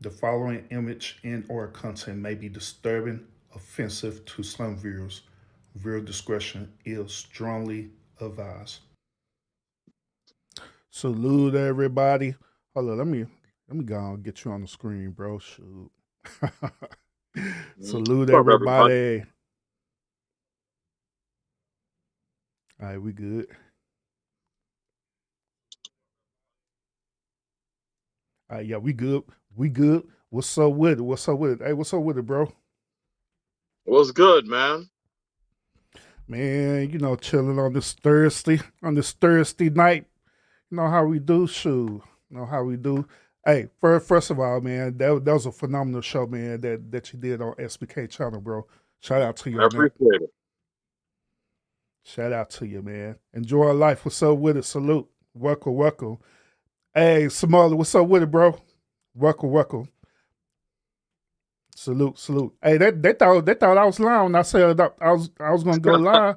The following image and or content may be disturbing, offensive to some viewers. Viewer discretion is strongly advised. Salute everybody. Hold on, let me go and get you on the screen, bro. Shoot. Salute What's up, everybody? everybody. All right, we good. All right, yeah, we good. We good. What's up with it? What's up with it? Hey, what's up with it, bro? What's good, man? Man, chilling on this Thursday night. You know how we do, shoot. You know how we do. Hey, first of all, man, that was a phenomenal show, man, that you did on SBK channel, bro. Shout out to you I on that. appreciate it. Shout out to you, man. Enjoy life. What's up with it? Salute. Welcome, welcome. Hey, Somali, what's up with it, bro? Welcome, welcome. Salute, salute. Hey, they thought I was lying when I said I was gonna go live.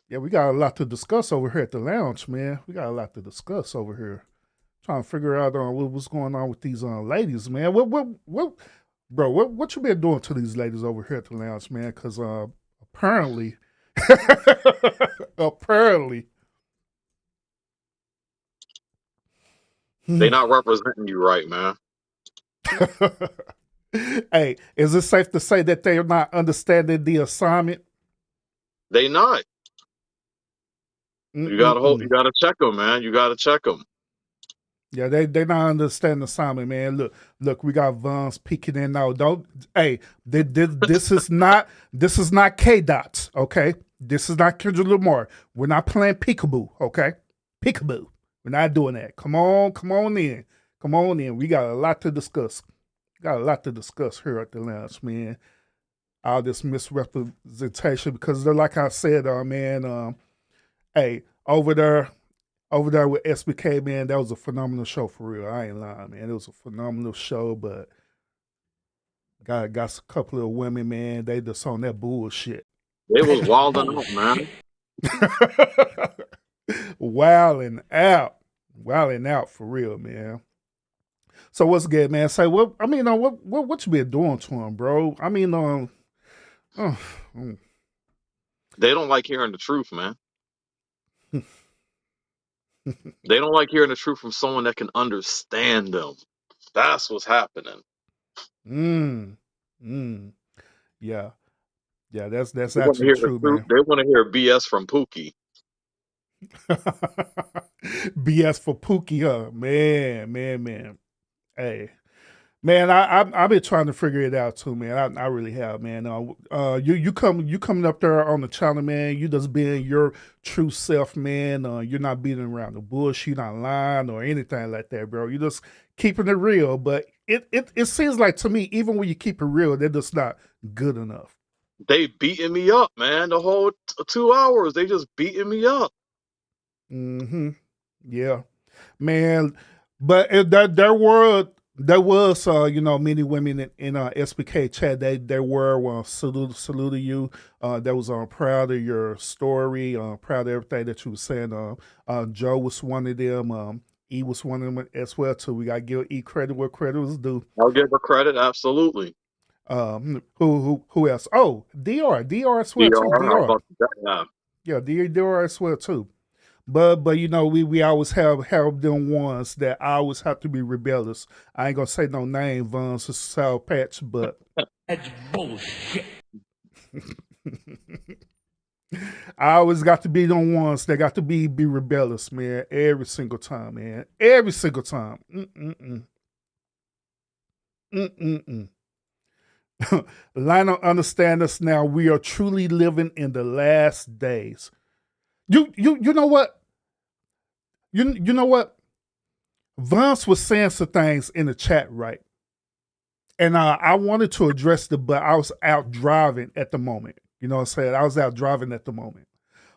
Yeah, we got a lot to discuss over here at the lounge, man. We got a lot to discuss over here. Trying to figure out what's going on with these ladies, man. What, bro? What you been doing to these ladies over here at the lounge, man? Because apparently, apparently, They not representing you right, man. hey, is it safe to say that they are not understanding the assignment? They not. You gotta hope. You Mm-mm-mm. gotta check them, man. You gotta check them. Yeah, they not understand the assignment, man. Look, we got Vons peeking in now. Don't hey, this is not K dots, okay? This is not Kendrick Lamar. We're not playing peekaboo, okay? Peekaboo. We're not doing that. Come on in. Come on in. We got a lot to discuss. Got a lot to discuss here at the lounge, man. All this misrepresentation because they're like I said, man, hey, over there with SBK, man, that was a phenomenal show for real. I ain't lying, man. It was a phenomenal show, but got a couple of women, man. They just on that bullshit. They was wilding out, man. Wilding out for real, man. So what's good, man? Say what? I mean, what you been doing to him, bro? I mean, oh, mm. They don't like hearing the truth, man. They don't like hearing the truth from someone that can understand them. That's what's happening. mm, mm, yeah, yeah. That's They want to actually hear the true, truth. man. They want to hear BS from Pookie. BS for Pookie, huh? Man. Hey, man, I've been trying to figure it out too, man. I really have, man. You coming up there on the channel, man. You just being your true self, man. You're not beating around the bush. You're not lying or anything like that, bro. You just keeping it real. But it seems like to me, even when you keep it real, they're just not good enough. They beating me up, man. The whole 2 hours, they just beating me up. Mm-hmm. Yeah, man. But there was many women in SPK chat. They were saluting you. That was proud of your story. Proud of everything that you were saying. Joe was one of them. E was one of them as well too. We got to give E credit where credit was due. I'll give her credit, absolutely. Who else? Oh, Dr as well too. DR, I was Dr. about to say that. Yeah, Dr as well too. But we always have them ones that always have to be rebellious. I ain't gonna say no name, Vons or Sour Patch, but That's bullshit. I always got to be the ones that got to be rebellious, man. Every single time, man. Every single time. Mm-mm-mm. Mm-mm-mm. Lionel, understand us now. We are truly living in the last days. You know what? You know what? Vance was saying some things in the chat, right? And I wanted to address but I was out driving at the moment. You know what I'm saying? I was out driving at the moment.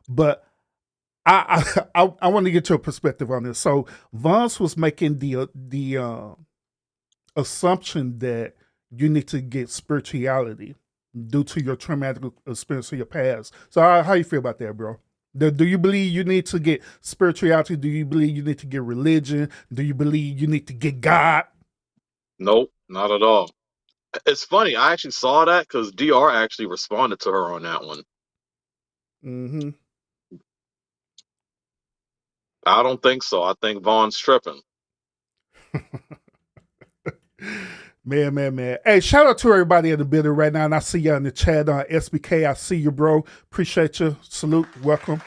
But I want to get your perspective on this. So Vance was making the assumption that you need to get spirituality due to your traumatic experience of your past. So how you feel about that, bro? Do you believe you need to get spirituality? Do you believe you need to get religion? Do you believe you need to get God? Nope, not at all. It's funny. I actually saw that because Dr. actually responded to her on that one. Mm-hmm. I don't think so. I think Vaughn's tripping. Man. Hey, shout out to everybody in the building right now. And I see you in the chat on SBK. I see you, bro. Appreciate you. Salute. Welcome.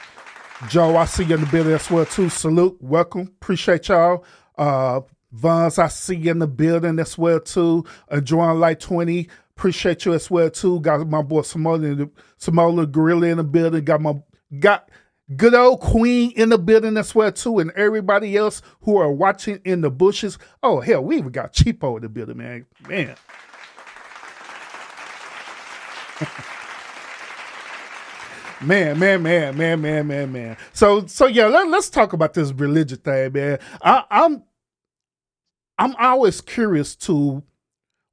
Joe, I see you in the building as well, too. Salute. Welcome. Appreciate y'all. Vons, I see you in the building as well, too. Enjoying Light 20. Appreciate you as well, too. Got my boy Samola Gorilla in the building. Got good old Queen in the building as well, too. And everybody else who are watching in the bushes. Oh, hell, we even got Cheapo in the building, man. Man. So yeah, let's talk about this religion thing, man. I'm always curious to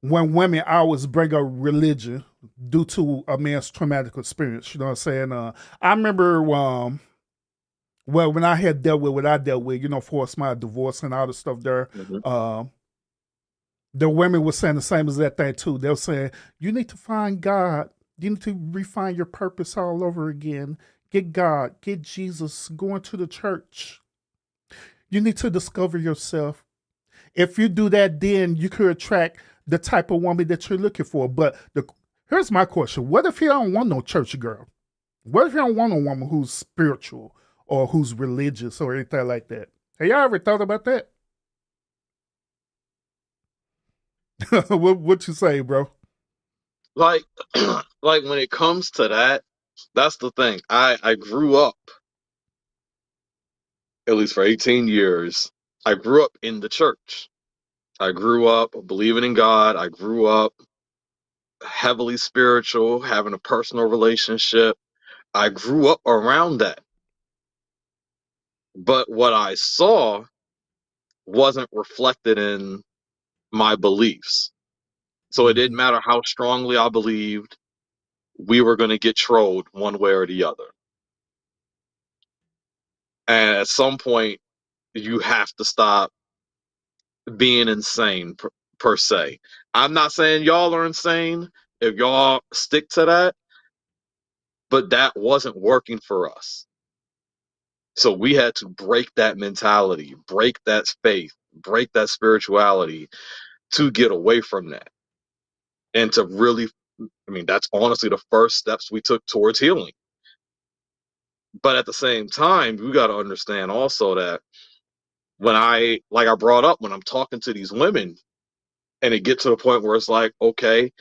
when women always bring up religion due to a man's traumatic experience. You know what I'm saying? I remember well, when I had dealt with what I dealt with, forced my divorce and all the stuff there. Mm-hmm. The women were saying the same as that thing too. They were saying, you need to find God. You need to refine your purpose all over again. Get God, get Jesus, going to the church. You need to discover yourself. If you do that, then you could attract the type of woman that you're looking for. But here's my question. What if you don't want no church girl? What if you don't want a woman who's spiritual or who's religious or anything like that? Have y'all ever thought about that? what you say, bro? Like, like when it comes to that, that's the thing. I grew up, at least for 18 years. I grew up in the church. I grew up believing in God. I grew up heavily spiritual, having a personal relationship. I grew up around that. But what I saw wasn't reflected in my beliefs. So it didn't Mm-hmm. matter how strongly I believed, we were going to get trolled one way or the other. And at some point, you have to stop being insane per se. I'm not saying y'all are insane if y'all stick to that, but that wasn't working for us. So we had to break that mentality, break that faith, break that spirituality to get away from that. And to really, I mean, that's honestly the first steps we took towards healing. But at the same time, we got to understand also that like I brought up, when I'm talking to these women and it gets to the point where it's like, okay,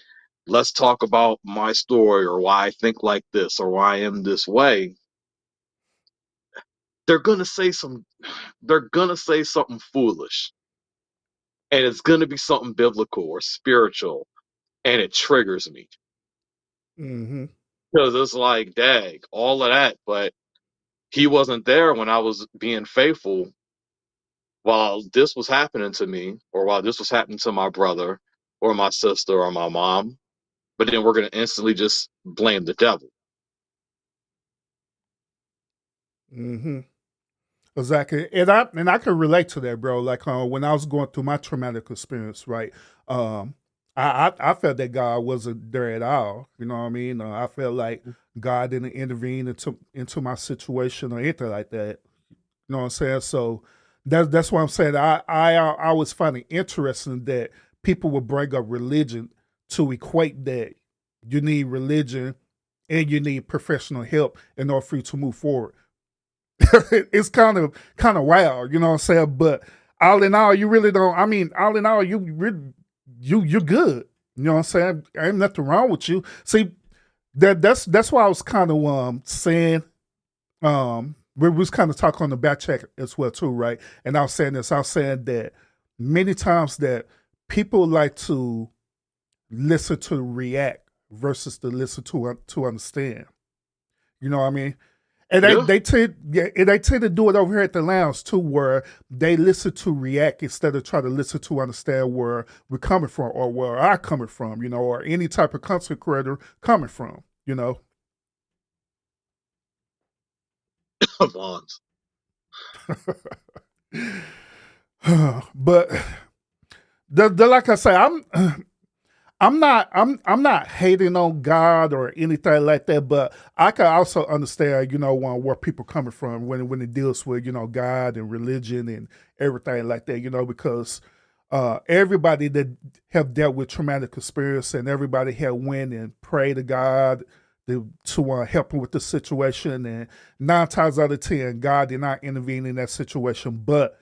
let's talk about my story or why I think like this or why I am this way. They're going to say something foolish, and it's going to be something biblical or spiritual, and it triggers me Mm-hmm. because it's like, dag, all of that, but he wasn't there when I was being faithful while this was happening to me, or while this was happening to my brother or my sister or my mom. But then we're going to instantly just blame the devil. Mm-hmm. Exactly, and I can relate to that, bro. Like when I was going through my traumatic experience, right? Um, I felt that God wasn't there at all. You know what I mean? I felt like God didn't intervene into my situation or anything like that. You know what I'm saying? So that's what I'm saying. I always find it interesting that people would bring up religion to equate that you need religion and you need professional help in order for you to move forward. It's kind of wild, you know what I'm saying? But all in all, you really don't. I mean, all in all, you're good. You know what I'm saying? Ain't nothing wrong with you. See, that's why I was kind of saying we was kind of talking on the back check as well too, right? And I was saying this. I was saying that many times that people like to listen to react versus to listen to understand. You know what I mean? And Yeah. they tend to do it over here at the lounge too, where they listen to react instead of try to listen to understand where we're coming from or where I'm coming from, or any type of content creator coming from. Bonds. but like I say, I'm not hating on God or anything like that, but I can also understand, where people coming from when it deals with, God and religion and everything like that, because everybody that have dealt with traumatic experience and everybody have went and prayed to God to help them with the situation, and 9 times out of 10, God did not intervene in that situation, but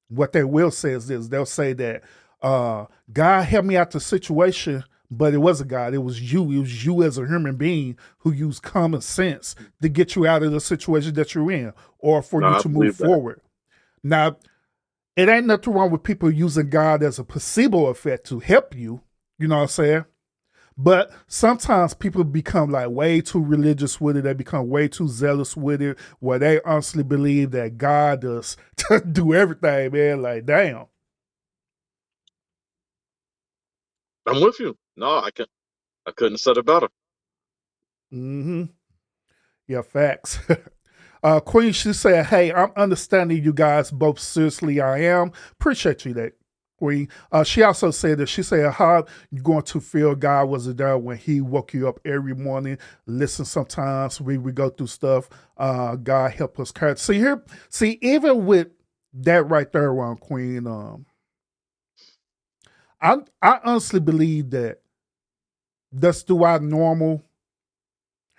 what they will say is this: they'll say that God helped me out the situation, but it wasn't God. It was you. It was you as a human being who used common sense to get you out of the situation that you're in, or for No, you I to move believe that. forward. Now, it ain't nothing wrong with people using God as a placebo effect to help you. You know what I'm saying? But sometimes people become like way too religious with it. They become way too zealous with it, where they honestly believe that God does do everything, man. Like, damn. I'm with you. No, I couldn't have said it better. Mm-hmm. Yeah, facts. Queen, she said, "Hey, I'm understanding you guys both seriously. I am. Appreciate you, that Queen." She also said that she said, "How you going to feel God wasn't there when He woke you up every morning? Listen, sometimes we go through stuff. God help us carry. See here, see even with that right there, around Queen. I honestly believe that that's through our normal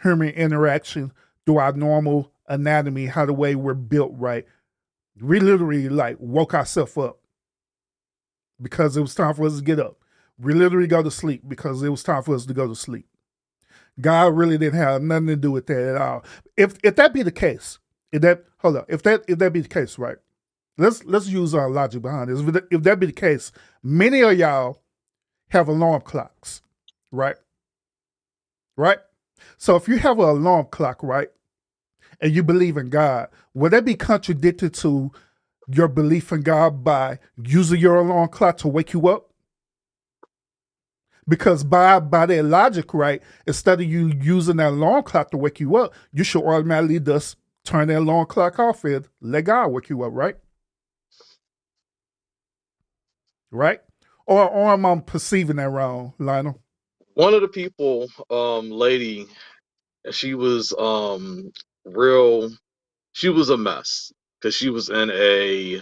human interaction, through our normal anatomy, how the way we're built, right? We literally like woke ourselves up because it was time for us to get up. We literally go to sleep because it was time for us to go to sleep. God really didn't have nothing to do with that at all. If that be the case, if that be the case, right? Let's use our logic behind this. If that be the case, many of y'all have alarm clocks, right? Right. So if you have an alarm clock, right, and you believe in God, would that be contradicted to your belief in God by using your alarm clock to wake you up? Because by that logic, right, instead of you using that alarm clock to wake you up, you should automatically just turn that alarm clock off and let God wake you up, right? Right? Or am I perceiving that wrong, Lionel? One of the people, lady, she was real. She was a mess because she was in a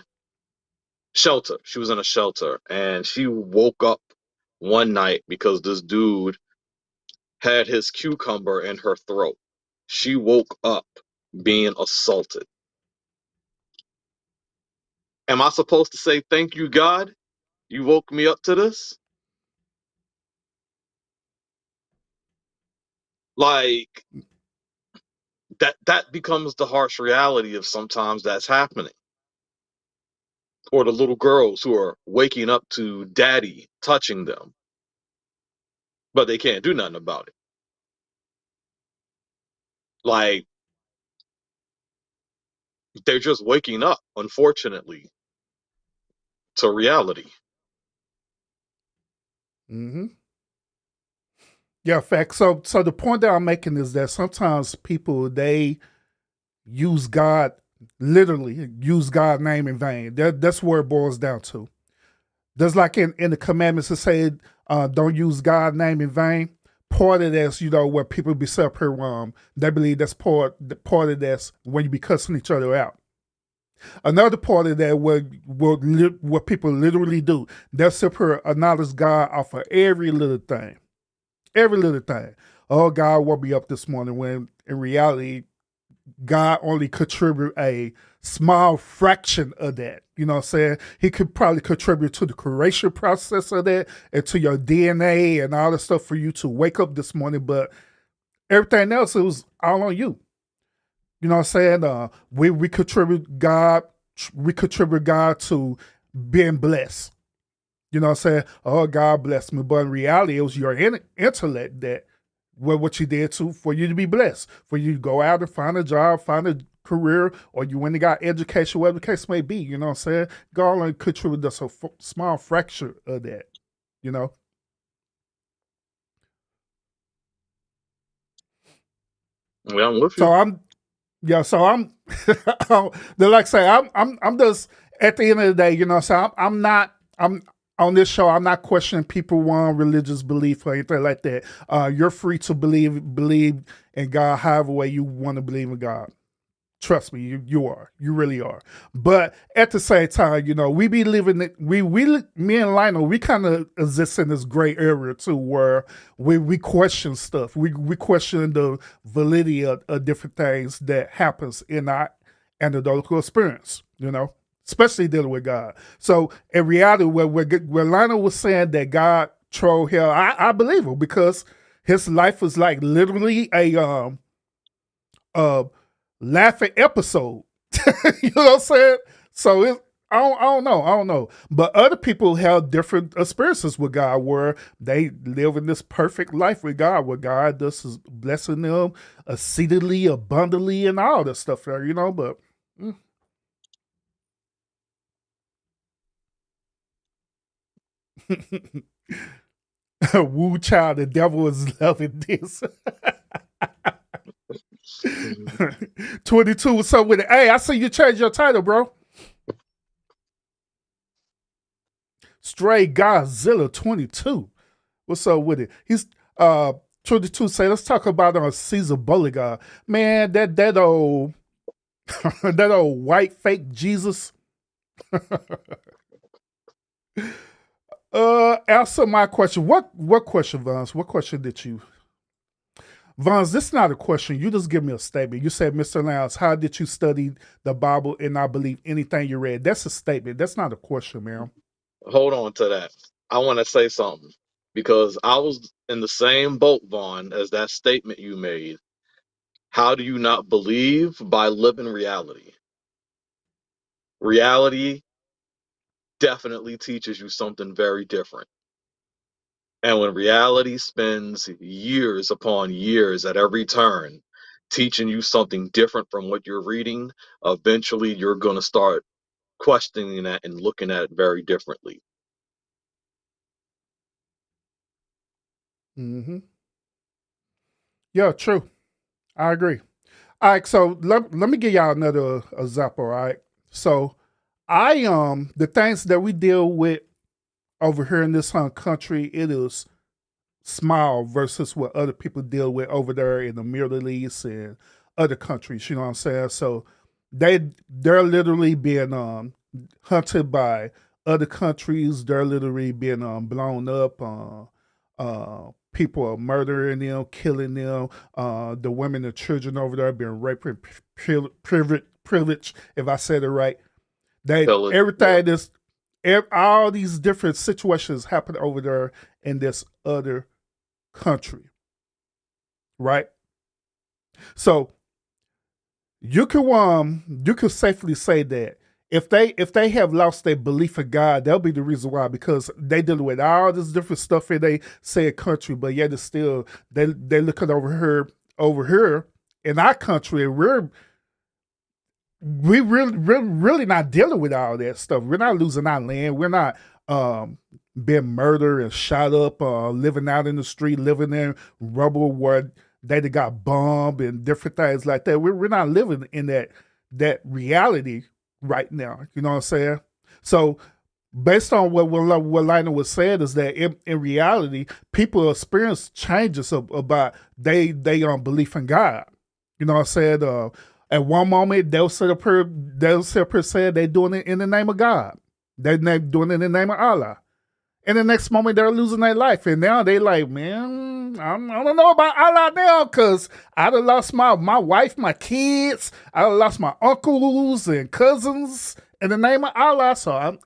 shelter. She was in a shelter, and she woke up one night because this dude had his cucumber in her throat. She woke up being assaulted. Am I supposed to say thank you, God? You woke me up to this? Like that becomes the harsh reality of sometimes that's happening. Or the little girls who are waking up to daddy touching them, but they can't do nothing about it. Like they're just waking up, unfortunately, to reality. Mm-hmm. Yeah, fact. So the point that I'm making is that sometimes people, they use God, literally use God's name in vain. That's where it boils down to. Just like in the commandments that say, don't use God's name in vain. Part of that's, where people be separate. They believe that's part of that's when you be cussing each other out. Another part of that, what people literally do, they'll separate acknowledge God off of every little thing. Every little thing. Oh, God woke me up this morning, when in reality, God only contribute a small fraction of that. You know what I'm saying? He could probably contribute to the creation process of that and to your DNA and all the stuff for you to wake up this morning, but everything else, it was all on you. You know what I'm saying? We contribute God to being blessed. You know what I'm saying? Oh, God bless me. But in reality, it was your intellect that what you did to for you to be blessed, for you to go out and find a job, find a career, or you went and got education, whatever the case may be. You know what I'm saying? God only contribute just a small fraction of that. You know. Yeah, I'm with you. So I'm yeah. So I'm. Like I say, I'm just at the end of the day. You know. So I'm not. on this show, I'm not questioning people one religious belief or anything like that. You're free to believe in God however way you want to believe in God. Trust me, you are. You really are. But at the same time, we be living it. Me and Lionel, we kind of exist in this gray area too, where we question stuff. We question the validity of different things that happens in our anecdotal experience. Especially dealing with God. So in reality, where Lionel was saying that God trolled hell, I believe him because his life was like literally a laughing episode. You know what I'm saying? So I don't know. But other people have different experiences with God where they live in this perfect life with God, where God just is blessing them exceedingly, abundantly, and all this stuff there. But woo child, the devil is loving this. 22, what's up with it? Hey, I see you changed your title, bro. Stray Godzilla 22. What's up with it? He's 22 say, let's talk about Caesar Bulligar. Man, that old that old white fake Jesus. Answer my question. What question, Vance? What question did you Vance, this is not a question. You just give me a statement. You said, Mr. Lounge, how did you study the Bible and not believe anything you read? That's a statement. That's not a question, man. Hold on to that. I want to say something because I was in the same boat, Vaughn, as that statement you made. How do you not believe? By living reality. Reality definitely teaches you something very different. And when reality spends years upon years at every turn teaching you something different from what you're reading, eventually you're going to start questioning that and looking at it very differently. Mm-hmm. Yeah, true. I agree. All right, so let me give y'all another example, all right? So the things that we deal with over here in this country, it is small versus what other people deal with over there in the Middle East and other countries. You know what I'm saying? So they're literally being hunted by other countries. They're literally being blown up. People are murdering them, killing them. The women and children over there are being raped and privileged, if I said it right. They Tell it, yeah. everything is all these different situations happen over there in this other country, right? So you can safely say that if they have lost their belief in God, that'll be the reason why, because they deal with all this different stuff in they say country, but yet it's still they looking over here in our country, and we really not dealing with all that stuff. We're not losing our land. We're not being murdered and shot up, living out in the street, living in rubble where they got bombed and different things like that. We're not living in that reality right now. You know what I'm saying? So based on what Lionel was saying is that in reality, people experience changes about they belief in God. You know what I'm saying? At one moment they'll sit up here saying they're doing it in the name of God. They're not doing it in the name of Allah. And the next moment they're losing their life. And now they like, man, I don't know about Allah now, because I done lost my wife, my kids. I done lost my uncles and cousins in the name of Allah. So I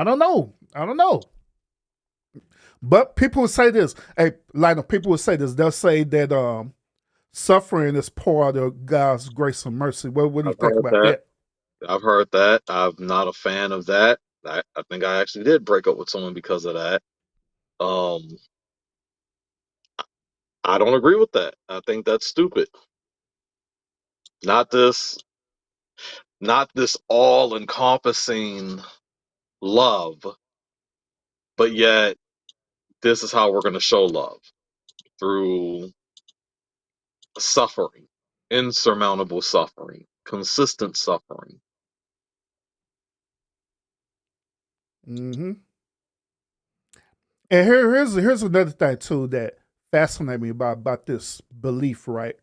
don't know. I don't know. But people will say this. Hey, Lionel, people will say this. They'll say that suffering is part of God's grace and mercy. What do you I've think heard about that. that? I've heard that. I'm not a fan of that. I think I actually did break up with someone because of that. Um, I don't agree with that. I think that's stupid. Not this, not this all-encompassing love, but yet this is how we're going to show love through suffering, insurmountable suffering, consistent suffering. Mm-hmm. And here's another thing too that fascinates me about this belief, right?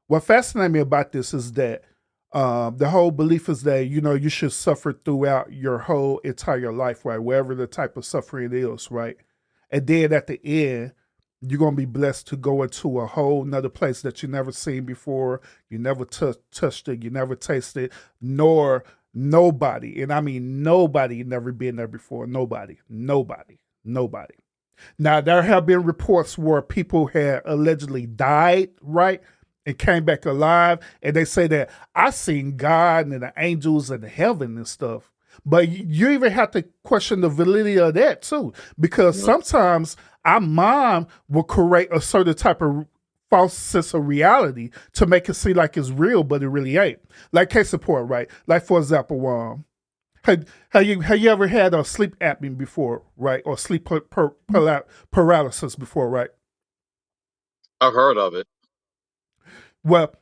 What fascinates me about this is that the whole belief is that you should suffer throughout your whole entire life, right? Wherever the type of suffering is, right? And then at the end, you're gonna be blessed to go into a whole nother place that you never seen before. You never touched it. You never tasted, nor nobody, and I mean nobody, never been there before. Nobody. Now, there have been reports where people had allegedly died, right, and came back alive, and they say that I seen God and the angels and the heaven and stuff. But you even have to question the validity of that too, because Mhm. sometimes our mind will create a certain type of false sense of reality to make it seem like it's real, but it really ain't. Like case in point, right? Like for example, have you ever had a sleep apnea before, right? Or sleep paralysis before, right? I've heard of it. Well,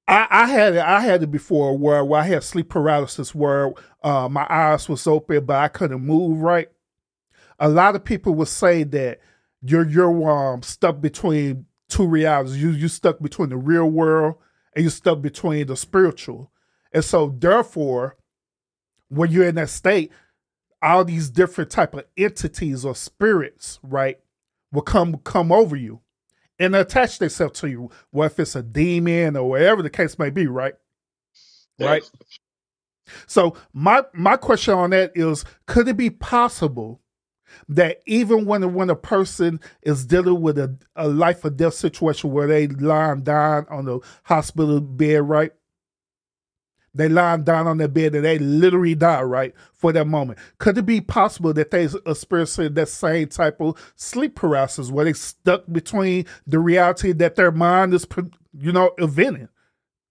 I had it before where I had sleep paralysis where my eyes was open but I couldn't move right. A lot of people would say that you're stuck between two realities. You stuck between the real world and you stuck between the spiritual. And so therefore, when you're in that state, all these different type of entities or spirits, right, will come over you and attach themselves to you. Well, if it's a demon or whatever the case may be, right? Yeah. Right. So my question on that is, could it be possible that even when a person is dealing with a life or death situation where they lying down on the hospital bed, right? They lying down on their bed and they literally die, right, for that moment. Could it be possible that they experiencing that same type of sleep paralysis where they stuck between the reality that their mind is, inventing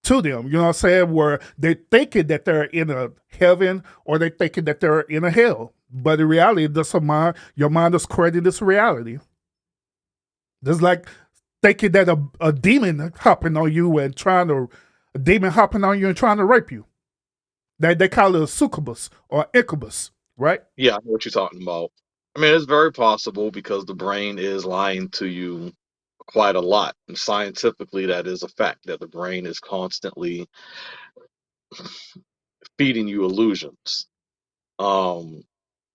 to them, you know what I'm saying? Where they're thinking that they're in a heaven or they're thinking that they're in a hell. But in reality, your mind is creating this reality. Just like thinking that a demon hopping on you and a demon hopping on you and trying to rape you. They call it a succubus or incubus, right? Yeah, I know what you're talking about. I mean, it's very possible because the brain is lying to you quite a lot. And scientifically, that is a fact that the brain is constantly feeding you illusions. Um,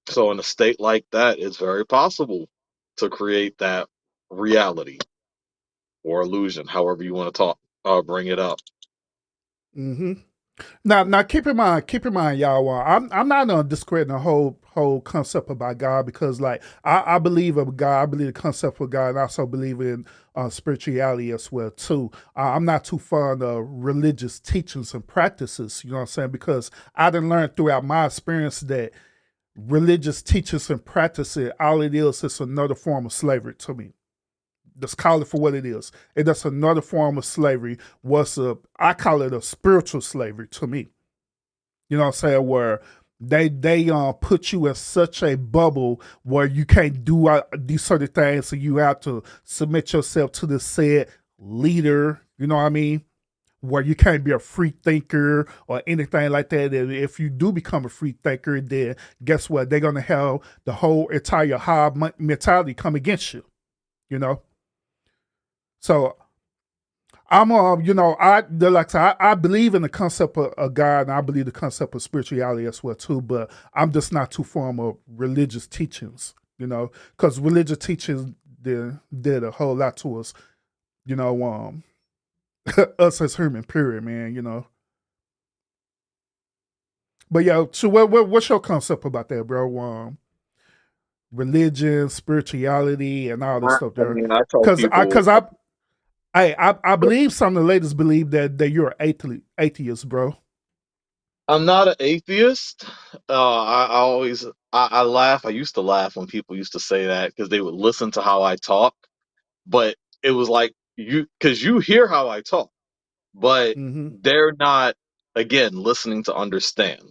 so in a state like that, it's very possible to create that reality or illusion, however you want to bring it up. Mm-hmm. Now, keep in mind, y'all. I'm not discrediting the whole concept about God because, like, I believe of God. I believe the concept of God, and I also believe in spirituality as well too. I'm not too fond of religious teachings and practices. You know what I'm saying? Because I done learned throughout my experience that religious teachings and practices, all it is another form of slavery to me. Let's call it for what it is. And that's another form of slavery. I call it a spiritual slavery to me. You know what I'm saying? Where they put you in such a bubble where you can't do these certain things, so you have to submit yourself to the said leader. You know what I mean? Where you can't be a free thinker or anything like that. And if you do become a free thinker, then guess what? They're gonna have the whole entire hard mentality come against you. You know, so I'm like I believe in the concept of God and I believe the concept of spirituality as well too, but I'm just not too fond of religious teachings, because religious teachings did a whole lot to us, you know, us as human, period, man. But yeah, so what's your concept about that, bro? Religion, spirituality, and all this stuff I there, mean, I tell because I people, because I believe some of the ladies believe that you're atheist, bro. I'm not an atheist. I always I laugh. I used to laugh when people used to say that because they would listen to how I talk, but it was like because you hear how I talk, but Mm-hmm. they're not again listening to understand.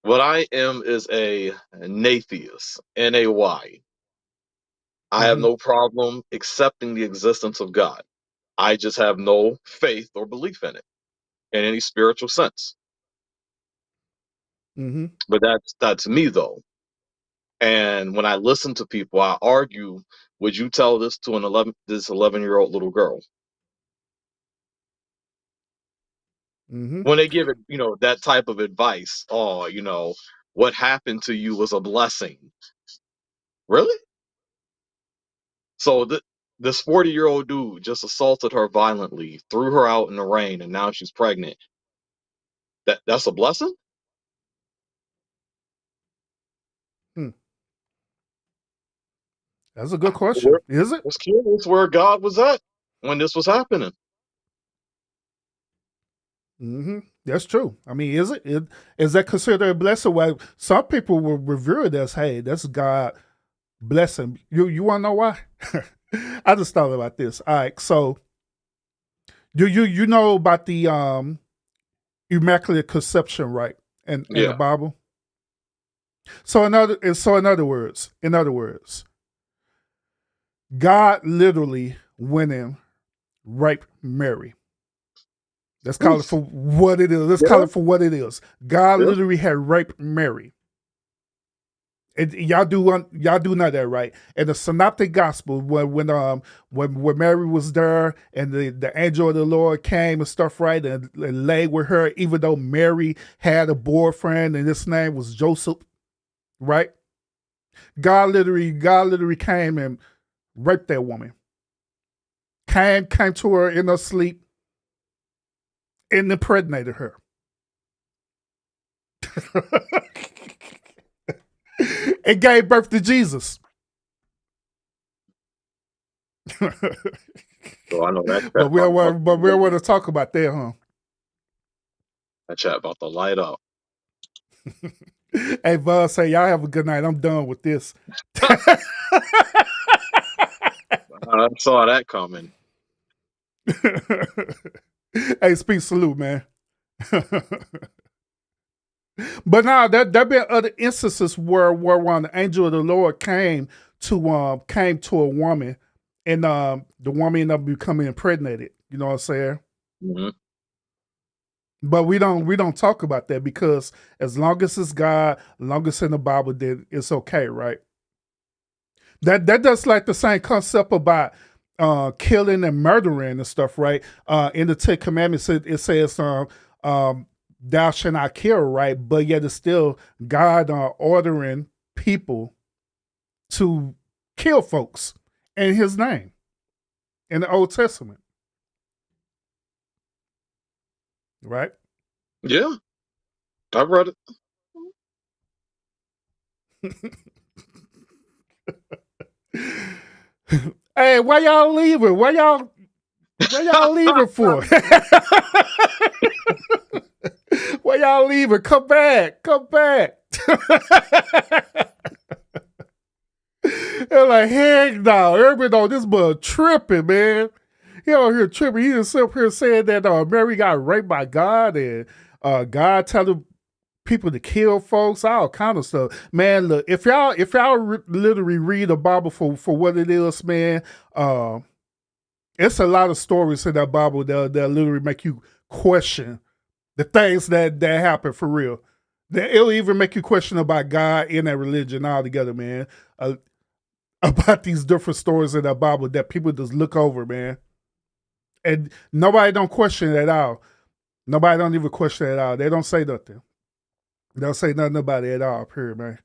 What I am is a natheist, Nay. I have Mm-hmm. no problem accepting the existence of God. I just have no faith or belief in it in any spiritual sense. Mm-hmm. But that's me though. And when I listen to people, I argue, would you tell this to an 11-year-old little girl? Mm-hmm. When they give it, that type of advice, oh, what happened to you was a blessing. Really? So this 40-year-old dude just assaulted her violently, threw her out in the rain, and now she's pregnant. That's a blessing? Hmm. That's a good Where, question. Is it? was curious where God was at when this was happening. Mm-hmm. That's true. I mean, is it? Is that considered a blessing? Well, some people will revere it as, hey, that's God blessing. You want to know why? I just thought about this. All right, so you know about the immaculate conception, right? In the Yeah. Bible. So in other words, God literally went in raped Mary. Let's call it Oof. for what it is. Let's call Yeah. it for what it is. God Yeah. literally had raped Mary. And y'all do know that, right? In the Synoptic Gospel, when Mary was there and the angel of the Lord came and stuff, right, and lay with her, even though Mary had a boyfriend and his name was Joseph, right? God literally came and raped that woman. Came to her in her sleep and impregnated her. And gave birth to Jesus. So I know that but chat we don't about want, but we don't want to talk about that, huh? that chat about to light up. Hey, Buzz, say y'all have a good night. I'm done with this. I saw that coming. Hey, speak salute, man. But now there been other instances where when the angel of the Lord came to a woman, and the woman ended up becoming impregnated. You know what I'm saying? Hmm. But we don't talk about that because as long as it's God, as long as it's in the Bible, then it's okay, right? That does like the same concept about killing and murdering and stuff, right? In the Ten Commandments, it says um, thou shalt not kill, right? But yet it's still God ordering people to kill folks in His name in the Old Testament, right? Yeah, I read it. Hey, why y'all leaving? Why y'all leaving for? Why y'all leaving? Come back. Come back. They're like, heck no. Everybody know this bug tripping, man. He out here tripping. He just up here saying that Mary got raped by God and God telling people to kill folks, all kind of stuff. Man, look, if y'all literally read the Bible for what it is, man, it's a lot of stories in that Bible that literally make you question the things that happen for real. It'll even make you question about God and that religion altogether, man. About these different stories in the Bible that people just look over, man. And nobody don't question it at all. Nobody don't even question it at all. They don't say nothing. They don't say nothing about it at all, period, man.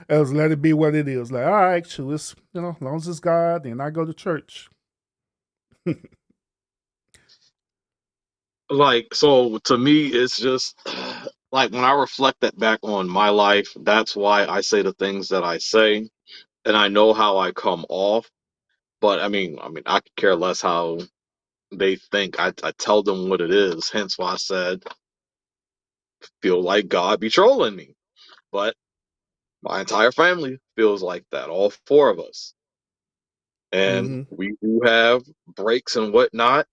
Else let it be what it is. Like, all right, sure, it's, as long as it's God, then I go to church. Like, so to me, it's just like when I reflect that back on my life, that's why I say the things that I say, and I know how I come off. But I mean, I could care less how they think. I tell them what it is. Hence why I said, feel like God be trolling me. But my entire family feels like that, all four of us. And Mm-hmm. we do have breaks and whatnot.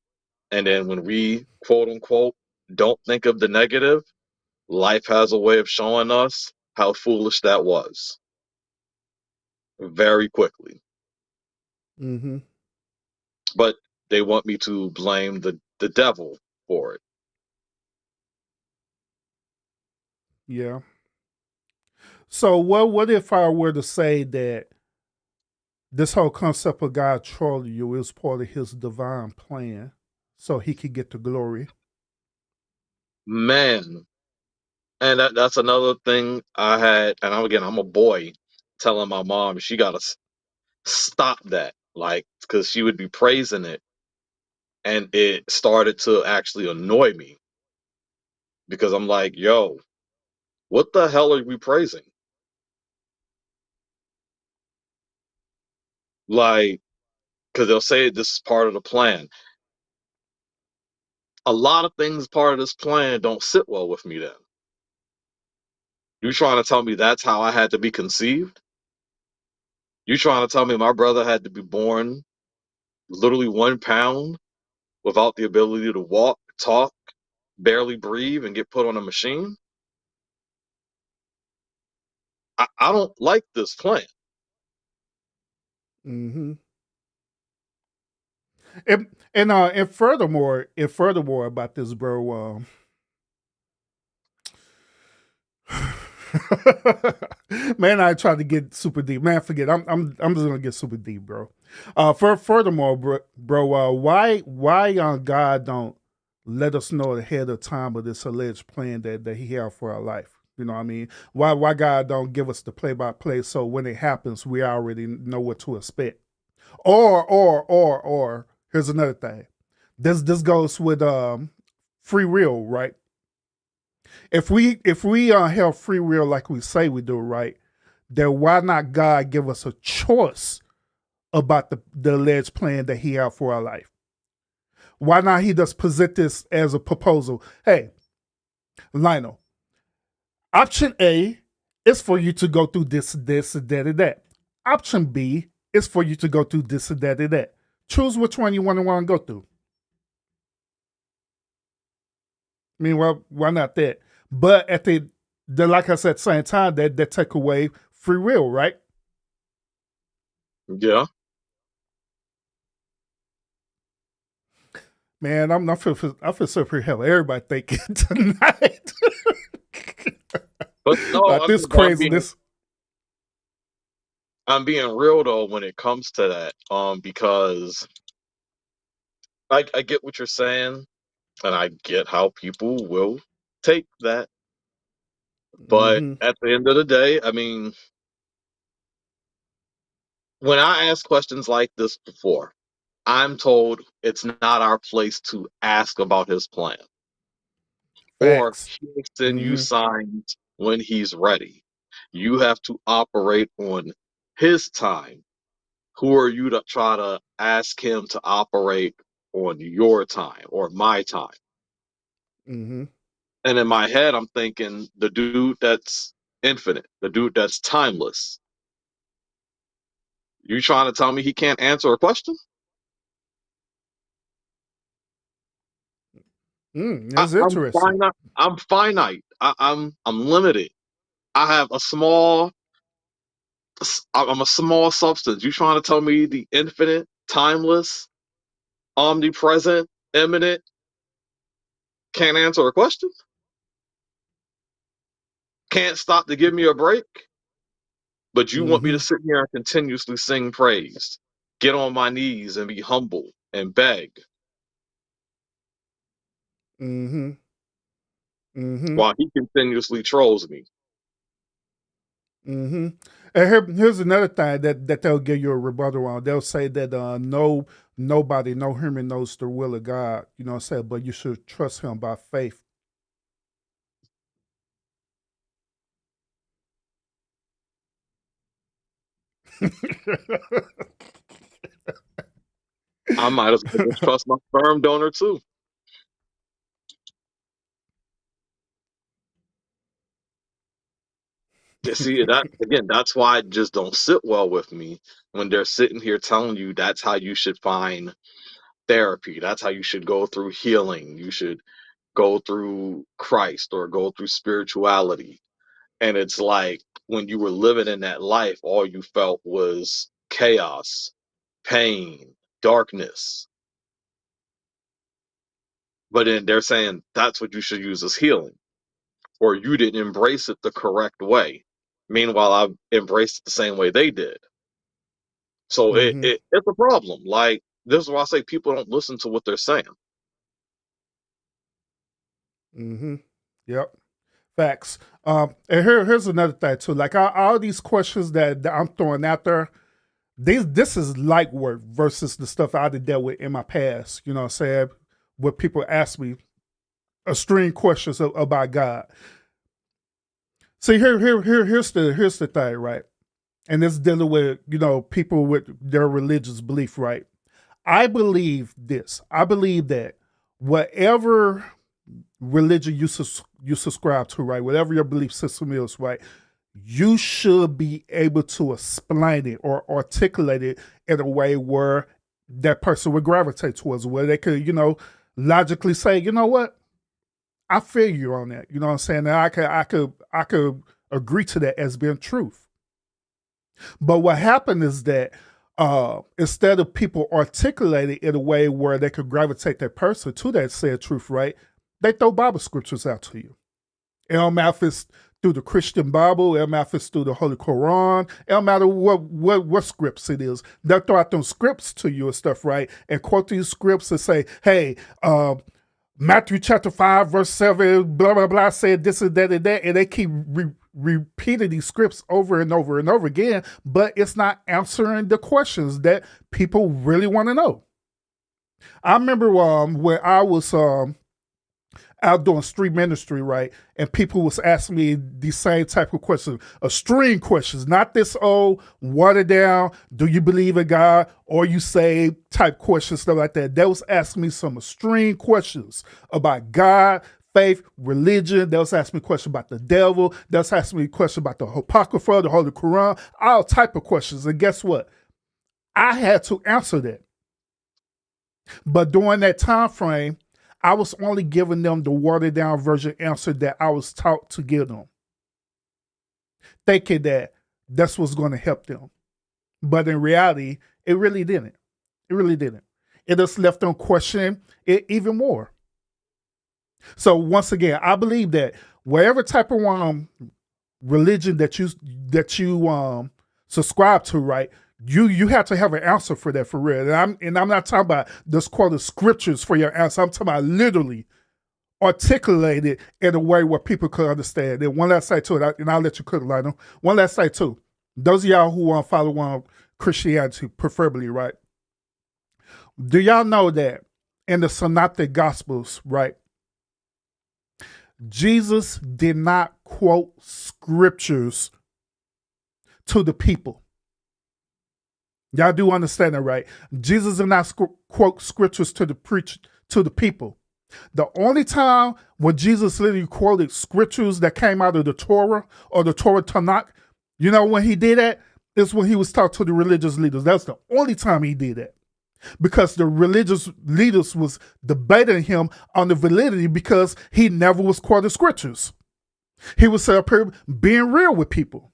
And then when we quote unquote don't think of the negative, life has a way of showing us how foolish that was very quickly. Mm-hmm. But they want me to blame the devil for it. Yeah. So what if I were to say that this whole concept of God trolling you is part of his divine plan so he could get the glory? Man, and that's another thing I had. And I'm a boy telling my mom she got to stop that, like, because she would be praising it, and it started to actually annoy me because I'm like, yo, what the hell are we praising? Like, because they'll say this is part of the plan. A lot of things part of this plan don't sit well with me. Then you trying to tell me that's how I had to be conceived? You trying to tell me my brother had to be born literally 1 pound without the ability to walk, talk, barely breathe, and get put on a machine? I don't like this plan. Mm-hmm. And furthermore about this, bro. Man, I tried to get super deep. Man, forget. I'm just gonna get super deep, bro. Furthermore, why God don't let us know ahead of time of this alleged plan that He have for our life? You know what I mean? Why God don't give us the play by play so when it happens we already know what to expect? Or here's another thing. This goes with free will, right? If we have free will like we say we do, right? Then why not God give us a choice about the alleged plan that He have for our life? Why not He just present this as a proposal? Hey, Lionel, option A is for you to go through this, and that, and that. Option B is for you to go through this, and that, and that. Choose which one you want to go through. I mean, well, why not that? But at the like I said, same time that take away free will, right? Yeah, Man, I feel so pretty hell. Everybody thinking tonight but no, about I this mean, craziness. I'm being real though when it comes to that, because I get what you're saying, and I get how people will take that. But Mm-hmm. at the end of the day, I mean, when I ask questions like this before, I'm told it's not our place to ask about his plan, or Facts. he'll send you Mm-hmm. signs when he's ready. You have to operate on his time. Who are you to try to ask him to operate on your time or my time? Mm-hmm. And in my head, I'm thinking the dude that's infinite, the dude that's timeless. You trying to tell me he can't answer a question? That's I'm interesting. finite. I'm finite. I'm limited. I have a small. I'm a small substance. You trying to tell me the infinite, timeless, omnipresent, imminent can't answer a question? Can't stop to give me a break? But you want me to Mm-hmm. sit here and continuously sing praise, get on my knees and be humble and beg Mm-hmm. Mm-hmm. while he continuously trolls me. Mm-hmm. And here's another thing that they'll give you a rebuttal on. They'll say that nobody, no human knows the will of God. You know what I'm saying? But you should trust Him by faith. I might as well just trust my sperm donor too. You see that again, that's why it just don't sit well with me when they're sitting here telling you that's how you should find therapy. That's how you should go through healing. You should go through Christ or go through spirituality. And it's like when you were living in that life, all you felt was chaos, pain, darkness. But then they're saying that's what you should use as healing, or you didn't embrace it the correct way. Meanwhile, I've embraced it the same way they did. So Mm-hmm. it's a problem. Like, this is why I say people don't listen to what they're saying. Mm-hmm. Yep. Facts. And here's another thing too. Like all these questions that I'm throwing out there, this is light work versus the stuff I'd have dealt with in my past. You know what I'm saying? Where people ask me a string questions about God. See, here's the thing, right? And this dealing with, people with their religious belief, right? I believe this. I believe that whatever religion you subscribe to, right? Whatever your belief system is, right? You should be able to explain it or articulate it in a way where that person would gravitate towards, where they could, logically say, you know what, I feel you on that. You know what I'm saying? And I could agree to that as being truth. But what happened is that instead of people articulating in a way where they could gravitate that person to that said truth, right? They throw Bible scriptures out to you. It don't matter if it's through the Christian Bible, it don't matter if it's through the Holy Quran, it don't matter what scripts it is. They'll throw out those scripts to you and stuff, right? And quote these scripts and say, hey, Matthew chapter 5, verse 7, blah, blah, blah, said this and that and that. And they keep repeating these scripts over and over and over again, but it's not answering the questions that people really want to know. I remember when I was out doing street ministry, right? And people was asking me these same type of questions, string questions, not this old watered down, do you believe in God or you say type questions, stuff like that. They was asking me some string questions about God, faith, religion. They was asking me questions about the devil. They was asking me questions about the Apocrypha, the Holy Quran, all type of questions. And guess what? I had to answer that. But during that time frame, I was only giving them the watered down version answer that I was taught to give them, thinking that that's what's going to help them. But in reality, it really didn't. It really didn't. It just left them questioning it even more. So once again, I believe that whatever type of religion that you subscribe to, right? You have to have an answer for that for real. And I'm not talking about just quoting scriptures for your answer. I'm talking about literally articulate it in a way where people could understand. And one last thing too, and I'll let you cook, Lionel. One last thing too. Those of y'all who want to follow Christianity, preferably, right? Do y'all know that in the Synoptic Gospels, right? Jesus did not quote scriptures to the people. Y'all do understand that, right? Jesus did not quote scriptures to the people. The only time when Jesus literally quoted scriptures that came out of the Torah or the Torah Tanakh, when he did that is when he was talking to the religious leaders. That's the only time he did that. Because the religious leaders was debating him on the validity because he never was quoting scriptures. He was up here being real with people.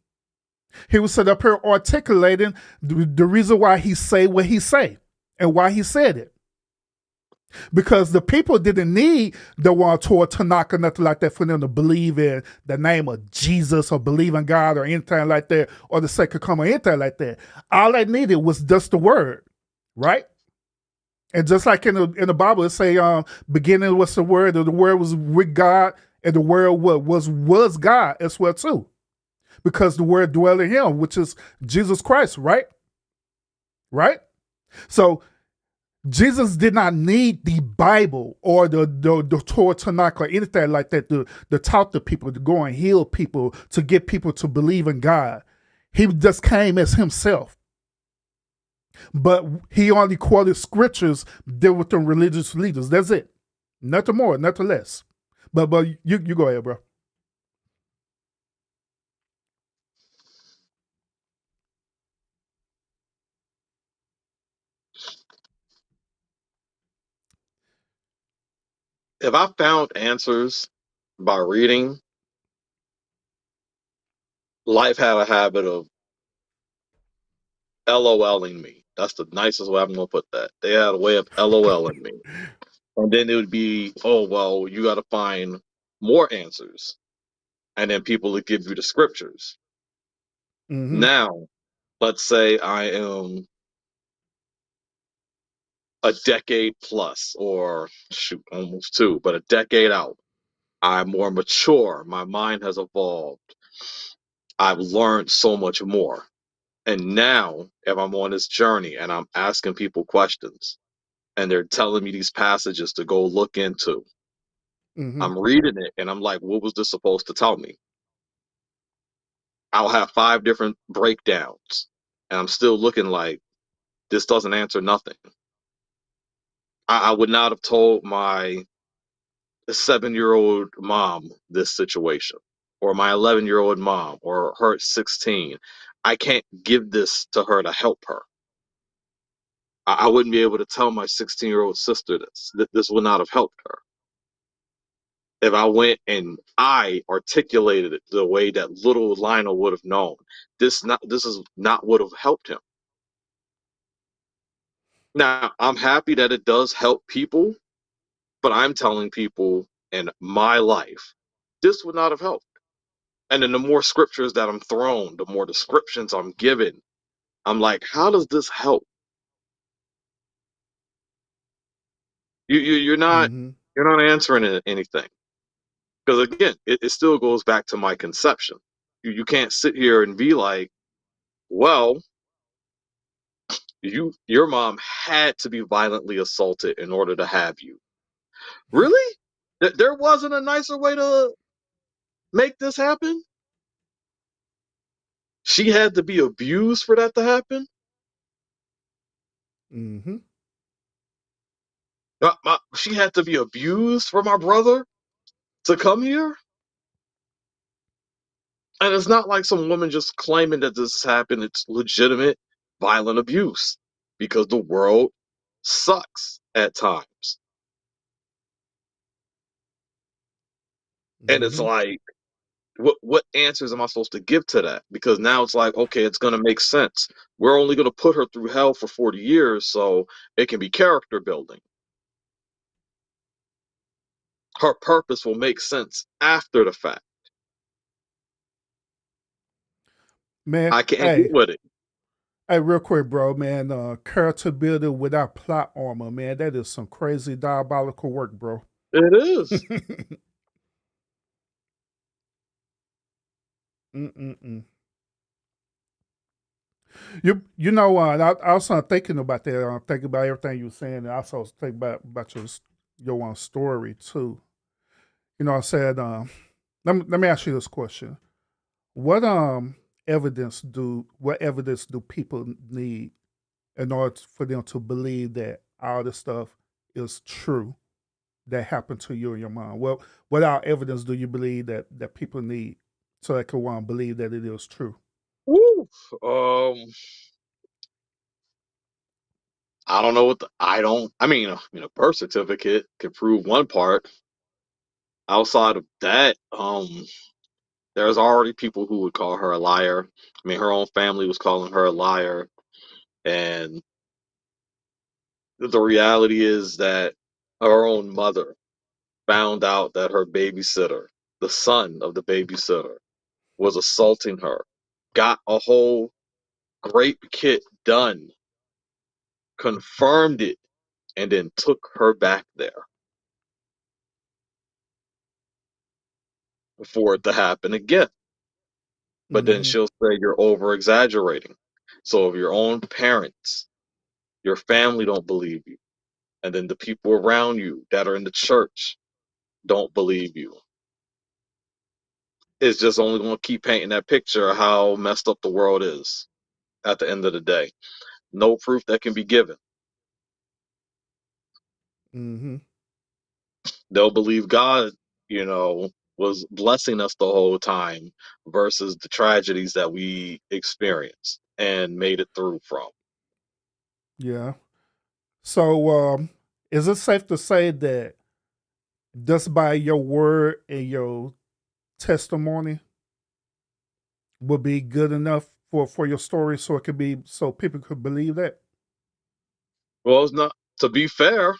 He was set up here articulating the reason why he say what he say and why he said it. Because the people didn't need the one Torah Tanakh or nothing like that for them to believe in the name of Jesus or believe in God or anything like that or the second coming or anything like that. All they needed was just the word, right? And just like in the Bible, it say, beginning was the word, and the word was with God, and the word was God as well too. Because the word dwelt in him, which is Jesus Christ, right? Right? So Jesus did not need the Bible or the Torah Tanakh or anything like that to talk to people, to go and heal people, to get people to believe in God. He just came as himself. But he only quoted scriptures deal with the religious leaders. That's it. Nothing more, nothing less. But you go ahead, bro. If I found answers by reading, life had a habit of LOLing me. That's the nicest way I'm going to put that. They had a way of LOLing me. And then it would be, oh, well, you got to find more answers. And then people would give you the scriptures. Mm-hmm. Now, let's say I am a decade plus, or shoot, almost two, but a decade out. I'm more mature. My mind has evolved. I've learned so much more. And now, if I'm on this journey and I'm asking people questions and they're telling me these passages to go look into, Mm-hmm. I'm reading it and I'm like, what was this supposed to tell me? I'll have five different breakdowns and I'm still looking like this doesn't answer nothing. I would not have told my 7-year-old mom this situation, or my 11-year-old mom, or her at 16. I can't give this to her to help her. I wouldn't be able to tell my 16-year-old sister this. This would not have helped her. If I went and I articulated it the way that little Lionel would have known, this is not would have helped him. Now, I'm happy that it does help people, but I'm telling people in my life, this would not have helped. And then the more scriptures that I'm thrown, the more descriptions I'm given, I'm like, how does this help? You're not Mm-hmm. answering anything, because again, it still goes back to my conception. You can't sit here and be like, well, your mom had to be violently assaulted in order to have you. Really? There wasn't a nicer way to make this happen? She had to be abused for that to happen? Mm-hmm. She had to be abused for my brother to come here? And it's not like some woman just claiming that this happened. It's legitimate violent abuse because the world sucks at times. And it's Mm-hmm. like, what answers am I supposed to give to that? Because now it's like, okay, it's going to make sense. We're only going to put her through hell for 40 years so it can be character building. Her purpose will make sense after the fact. Man, I can't get hey, with it. hey, real quick, bro, man. Character building without plot armor, man. That is some crazy diabolical work, bro. It is. Mm-mm-mm. You know, I was thinking about that. Thinking about everything you were saying, and I also was thinking about your story too. You know, I said, let me ask you this question: What what evidence do people need in order for them to believe that all this stuff is true that happened to you and your mom? Well, what our evidence do you believe that people need so they can believe that it is true? Woo. I don't know what I don't. I mean, a birth certificate can prove one part. Outside of that, there's already people who would call her a liar. I mean, her own family was calling her a liar, and the reality is that her own mother found out that her babysitter, the son of the babysitter, was assaulting her. Got a whole rape kit done, confirmed it, and then took her back there for it to happen again. But then Mm-hmm. she'll say you're over exaggerating. So if your own parents, your family don't believe you, and then the people around you that are in the church don't believe you, it's just only going to keep painting that picture of how messed up the world is at the end of the day. No proof that can be given. Mm-hmm. They'll believe God, you know, was blessing us the whole time versus the tragedies that we experienced and made it through from. Yeah. So, is it safe to say that just by your word and your testimony would be good enough for your story, so it could be so people could believe that? Well, it's not, to be fair,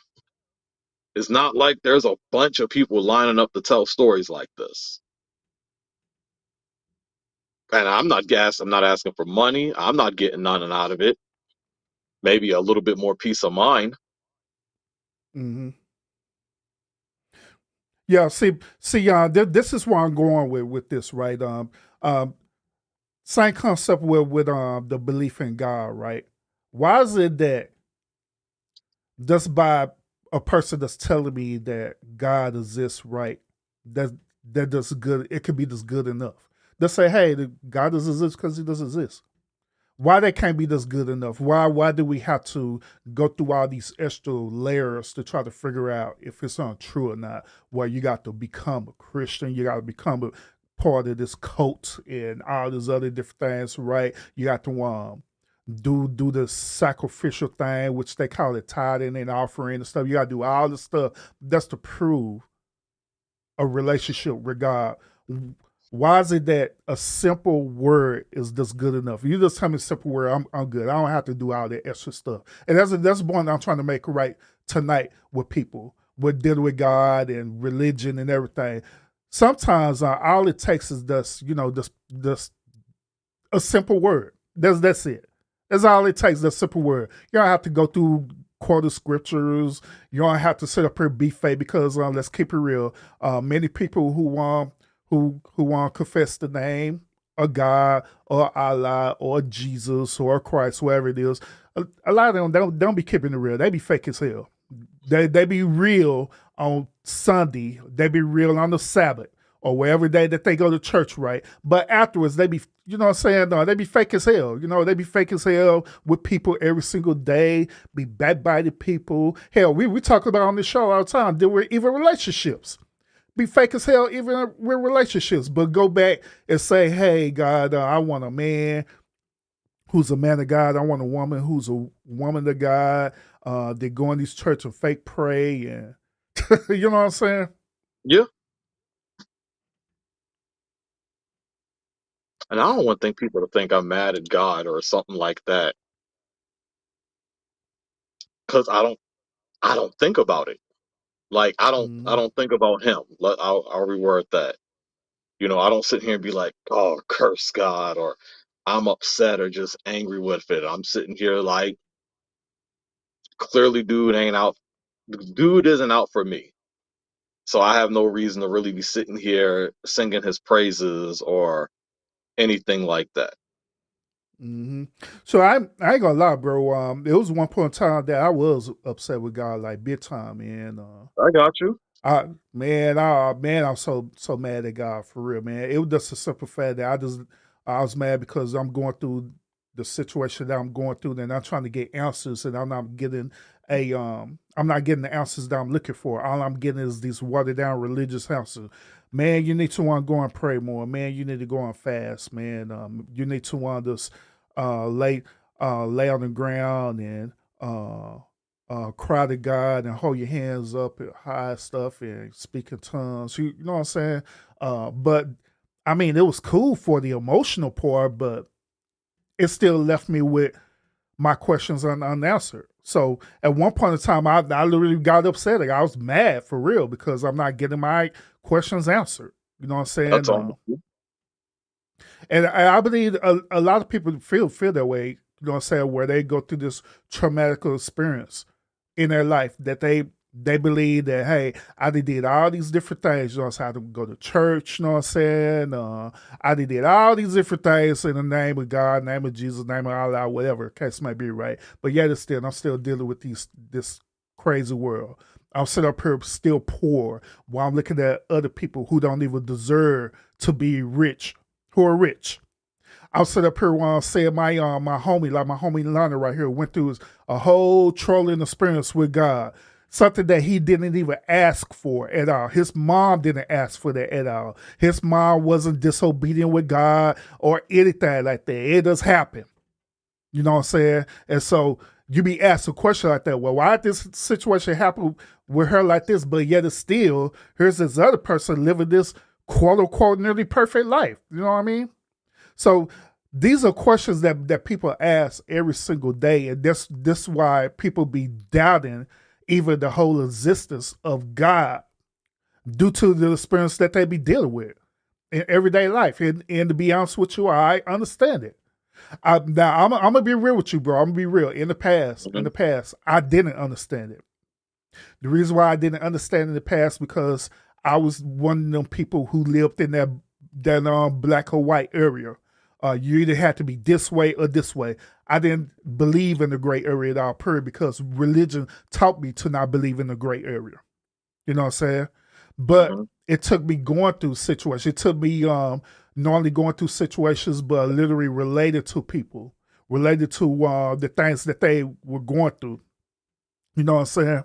it's not like there's a bunch of people lining up to tell stories like this. And I'm not asking for money. I'm not getting nothing out of it. Maybe a little bit more peace of mind. Hmm. Yeah, this is where I'm going with this, right? Um, Same concept with the belief in God, right? Why is it that just by a person that's telling me that God exists, right? That that does good. It could be just good enough. They say, hey, God does exist because He does exist. Why that can't be just good enough? Why do we have to go through all these extra layers to try to figure out if it's untrue or not? Where you got to become a Christian, you got to become a part of this cult and all these other different things, right? You got to do the sacrificial thing, which they call it tithing and offering and stuff. You got to do all this stuff. That's to prove a relationship with God. Why is it that a simple word is just good enough? You just tell me a simple word, I'm good. I don't have to do all that extra stuff. And that's the point I'm trying to make right tonight with people, with dealing with God and religion and everything. Sometimes all it takes is just a simple word. That's it. That's all it takes. That simple word. You don't have to go through quoted scriptures. You don't have to sit up here and be fake because let's keep it real. Many people who want to confess the name of God or Allah or Jesus or Christ, whoever it is, a lot of them don't be keeping it real. They be fake as hell. They be real on Sunday. They be real on the Sabbath or wherever day that they go to church, right? But afterwards, they be, you know what I'm saying? No, they be fake as hell. You know, they be fake as hell with people every single day, be backbiting people. Hell, we talk about on this show all the time, there were even relationships. Be fake as hell even with relationships, but go back and say, hey, God, I want a man who's a man of God. I want a woman who's a woman of God. They go in these church and fake pray and you know what I'm saying? Yeah. And I don't want think people to think I'm mad at God or something like that, because I don't think about it. Like I Mm-hmm. don't think about him. I'll reword that. You know, I don't sit here and be like, oh, curse God, or I'm upset or just angry with it. I'm sitting here like, clearly, dude isn't out for me. So I have no reason to really be sitting here singing his praises or anything like that. Mm-hmm. So I ain't gonna lie, bro. It was one point in time that I was upset with God like big time, man. I got you. Man, I'm so mad at God for real, man. It was just a simple fact that I was mad because I'm going through the situation that I'm going through, and I'm trying to get answers, and I'm not getting the answers that I'm looking for. All I'm getting is these watered down religious answers. Man, you need to want to go and pray more. Man, you need to go and fast. Man, you need to want to just lay lay on the ground and cry to God and hold your hands up and high stuff and speak in tongues. You know what I'm saying? But I mean, it was cool for the emotional part, but it still left me with my questions unanswered. So at one point in time, I literally got upset. Like, I was mad for real because I'm not getting my questions answered. You know what I'm That's saying? all. And I believe a lot of people feel that way. You know what I'm saying? Where they go through this traumatic experience in their life that they believe that, hey, I did all these different things. You know what I'm saying? I had to go to church. You know what I'm saying? I did all these different things in the name of God, name of Jesus, name of Allah, whatever the case may be, right? But yet it's still, I'm still dealing with this crazy world. I'm sitting up here still poor while I'm looking at other people who don't even deserve to be rich, who are rich. I'll sit up here while I'm saying my homie, like my homie Lionel right here, went through a whole trolling experience with God. Something that he didn't even ask for at all. His mom didn't ask for that at all. His mom wasn't disobedient with God or anything like that. It does happen. You know what I'm saying? And so you be asked a question like that. Well, why did this situation happen with her like this? But yet it's still, here's this other person living this quote unquote nearly perfect life. You know what I mean? So these are questions that people ask every single day, and this why people be doubting even the whole existence of God due to the experience that they be dealing with. in everyday life. And to be honest with you, I understand it. Now I'm gonna be real with you, bro. I'm gonna be real. In Hmm. the past, I didn't understand it. The reason why I didn't understand in the past because I was one of them people who lived in that black or white area. You either had to be this way or this way. I didn't believe in the gray area at all, period, because religion taught me to not believe in the gray area. You know what I'm saying? But Hmm. it took me going through situations. It took me not only going through situations, but literally related to people, related to the things that they were going through. You know what I'm saying?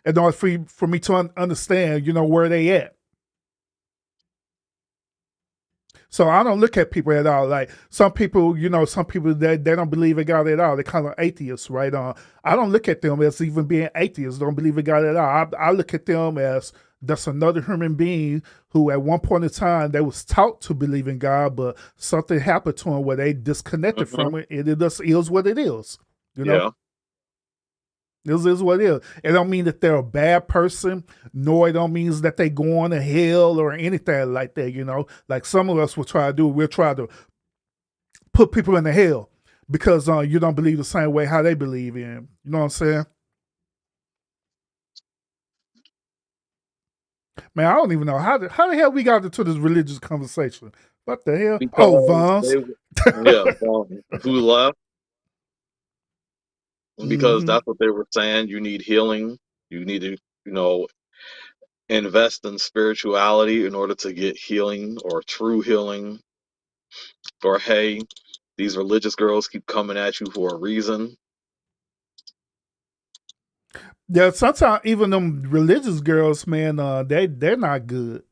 In order for me to understand, where they at. So I don't look at people at all. Like some people that they don't believe in God at all. They kind of atheists, right? I don't look at them as even being atheists. Don't believe in God at all. I look at them as that's another human being who, at one point in time, they was taught to believe in God, but something happened to them where they disconnected Hmm. from it, and it just is what it is. You know. Yeah. This is what it is. It don't mean that they're a bad person, nor it don't mean that they going to hell or anything like that. Like some of us will try to do. We'll try to put people in the hell because you don't believe the same way how they believe in. You know what I'm saying? Man, I don't even know how the hell we got into this religious conversation. What the hell? Oh, Because Vons. they, yeah, who left? Because Mm-hmm. that's what they were saying. You need healing. You need to, invest in spirituality in order to get healing or true healing. Or hey, these religious girls keep coming at you for a reason. Yeah, sometimes even them religious girls, man, they're not good.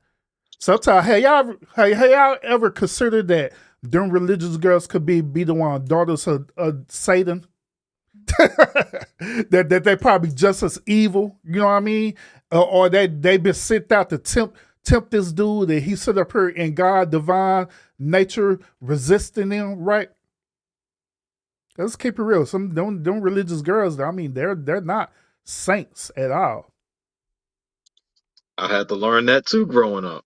Sometimes, hey y'all ever considered that them religious girls could be the one daughters of Satan? that they probably just as evil, you know what I mean? Or they've been sent out to tempt this dude, and he sit up here in God divine nature resisting them, right? Let's keep it real. Some them religious girls, I mean, they're not saints at all. I had to learn that too growing up.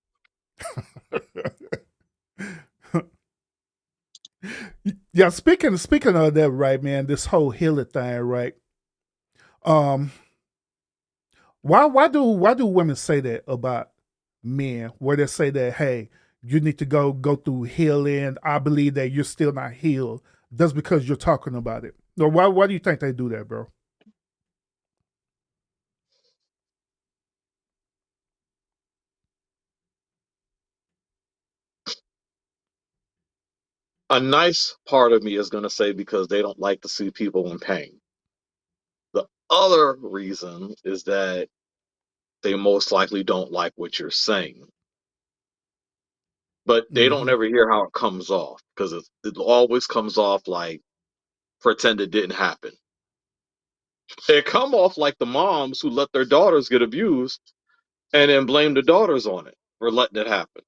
Yeah, speaking of that, right, man, this whole healing thing, right? Um, why do women say that about men? Where they say that, hey, you need to go through healing. I believe that you're still not healed just because you're talking about it. No, why do you think they do that, bro? A nice part of me is going to say because they don't like to see people in pain. The other reason is that they most likely don't like what you're saying, but they don't Mm-hmm. ever hear how it comes off because it always comes off like pretend it didn't happen. It come off like the moms who let their daughters get abused and then blame the daughters on it for letting it happen,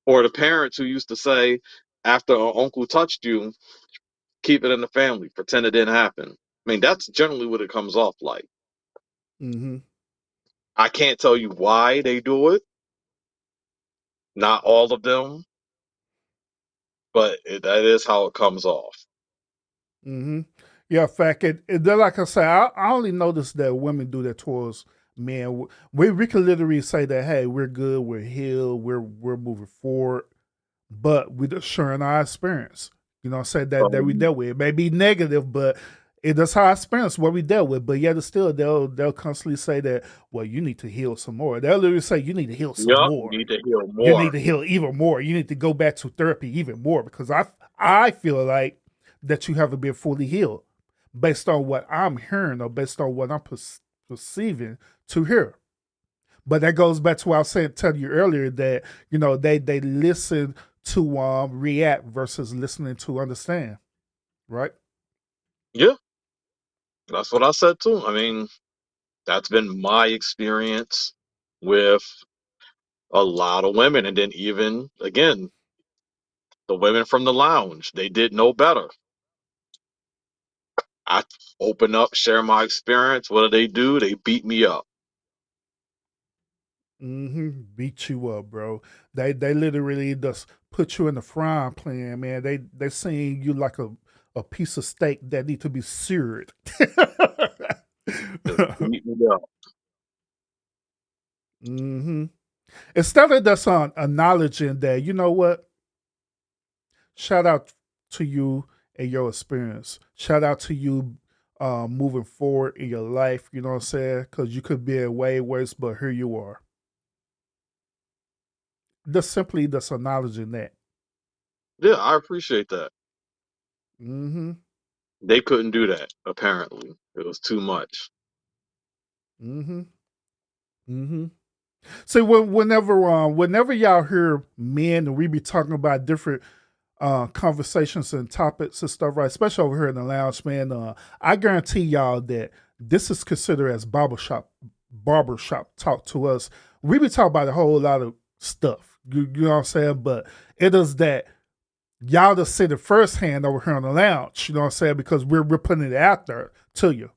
or the parents who used to say after an uncle touched you, keep it in the family, pretend it didn't happen. I mean, that's generally what it comes off like. Mm-hmm. I can't tell you why they do it. Not all of them, but that is how it comes off. Mm-hmm. Yeah, fact. Like I say, I only noticed that women do that towards men. We can literally say that, hey, we're good, we're healed, we're moving forward, but we just sharing our experience. Said that we Um, dealt with. It may be negative, but that's how I experience what we dealt with. But yet, still, they'll constantly say that. Well, you need to heal some more. They'll literally say you need to heal some yup, you more. need to heal You need more. to heal even more. You need to go back to therapy even more because I feel like that you haven't been fully healed based on what I'm hearing or based on what I'm perceiving to hear. But that goes back to what I was saying, telling you earlier that they listen to react versus listening to understand, right? Yeah, that's what I said too. I mean, that's been my experience with a lot of women. And then even again, the women from the lounge, they did know better. I open up, share my experience. What do? They beat me up. Beat you up, bro. They literally just put you in the frying pan, man. They seeing you like a piece of steak that need to be seared. Just beat me up. hmm Instead of just acknowledging that, you know what? Shout out to you and your experience. Shout out to you moving forward in your life. You know what I'm saying? Because you could be in way worse, but here you are. Just simply just acknowledging that. Yeah, I appreciate that. Mm-hmm. They couldn't do that, apparently. It was too much. Mm-hmm. Mm-hmm. See, whenever y'all hear men and we be talking about different conversations and topics and stuff, right? Especially over here in the lounge, man. I guarantee y'all that this is considered as barbershop talk to us. We be talking about a whole lot of stuff. You know what I'm saying? But it is that y'all just sit it firsthand over here on the lounge. You know what I'm saying? Because we're putting it out there to you.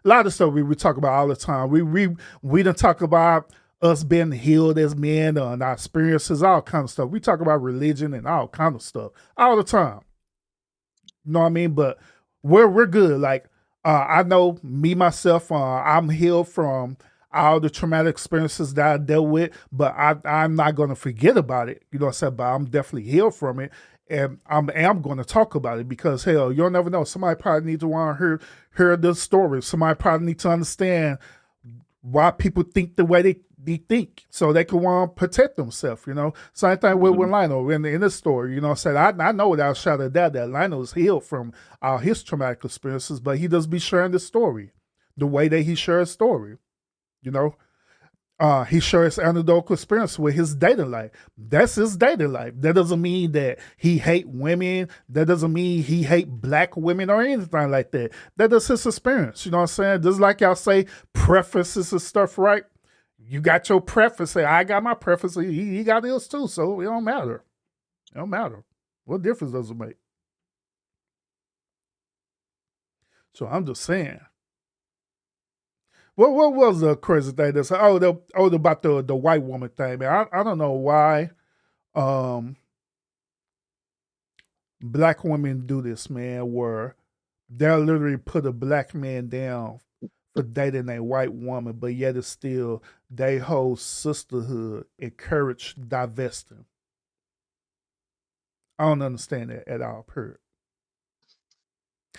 A lot of stuff we talk about all the time. We don't talk about us being healed as men and our experiences, all kind of stuff. We talk about religion and all kind of stuff all the time. You know what I mean? But we're good. Like I know me myself, I'm healed from all the traumatic experiences that I dealt with, but I'm not gonna forget about it. You know what I'm saying? But I'm definitely healed from it. And am going to talk about it because hell, you'll never know. Somebody probably needs to want to hear this story. Somebody probably needs to understand why people think the way they think so they can want to protect themselves, you know. Same thing with Mhm. Lionel in this story, you know. Said I know without a shadow of doubt that Lionel is healed from all his traumatic experiences, but he does be sharing the story the way that he shares story, you know. He shares anecdotal experience with his dating life. That's his dating life. That doesn't mean that he hate women. That doesn't mean he hate black women or anything like that. That is his experience. You know what I'm saying? Just like y'all say preferences and stuff, right? You got your preference. Say, I got my preference. He got his too. So it don't matter. It don't matter. What difference does it make? So I'm just saying. What was the crazy thing that's about the white woman thing, man? I don't know why um black women do this, man, where they'll literally put a black man down for dating a white woman, but yet it's still they whole sisterhood encourage divesting. I don't understand that at all, period.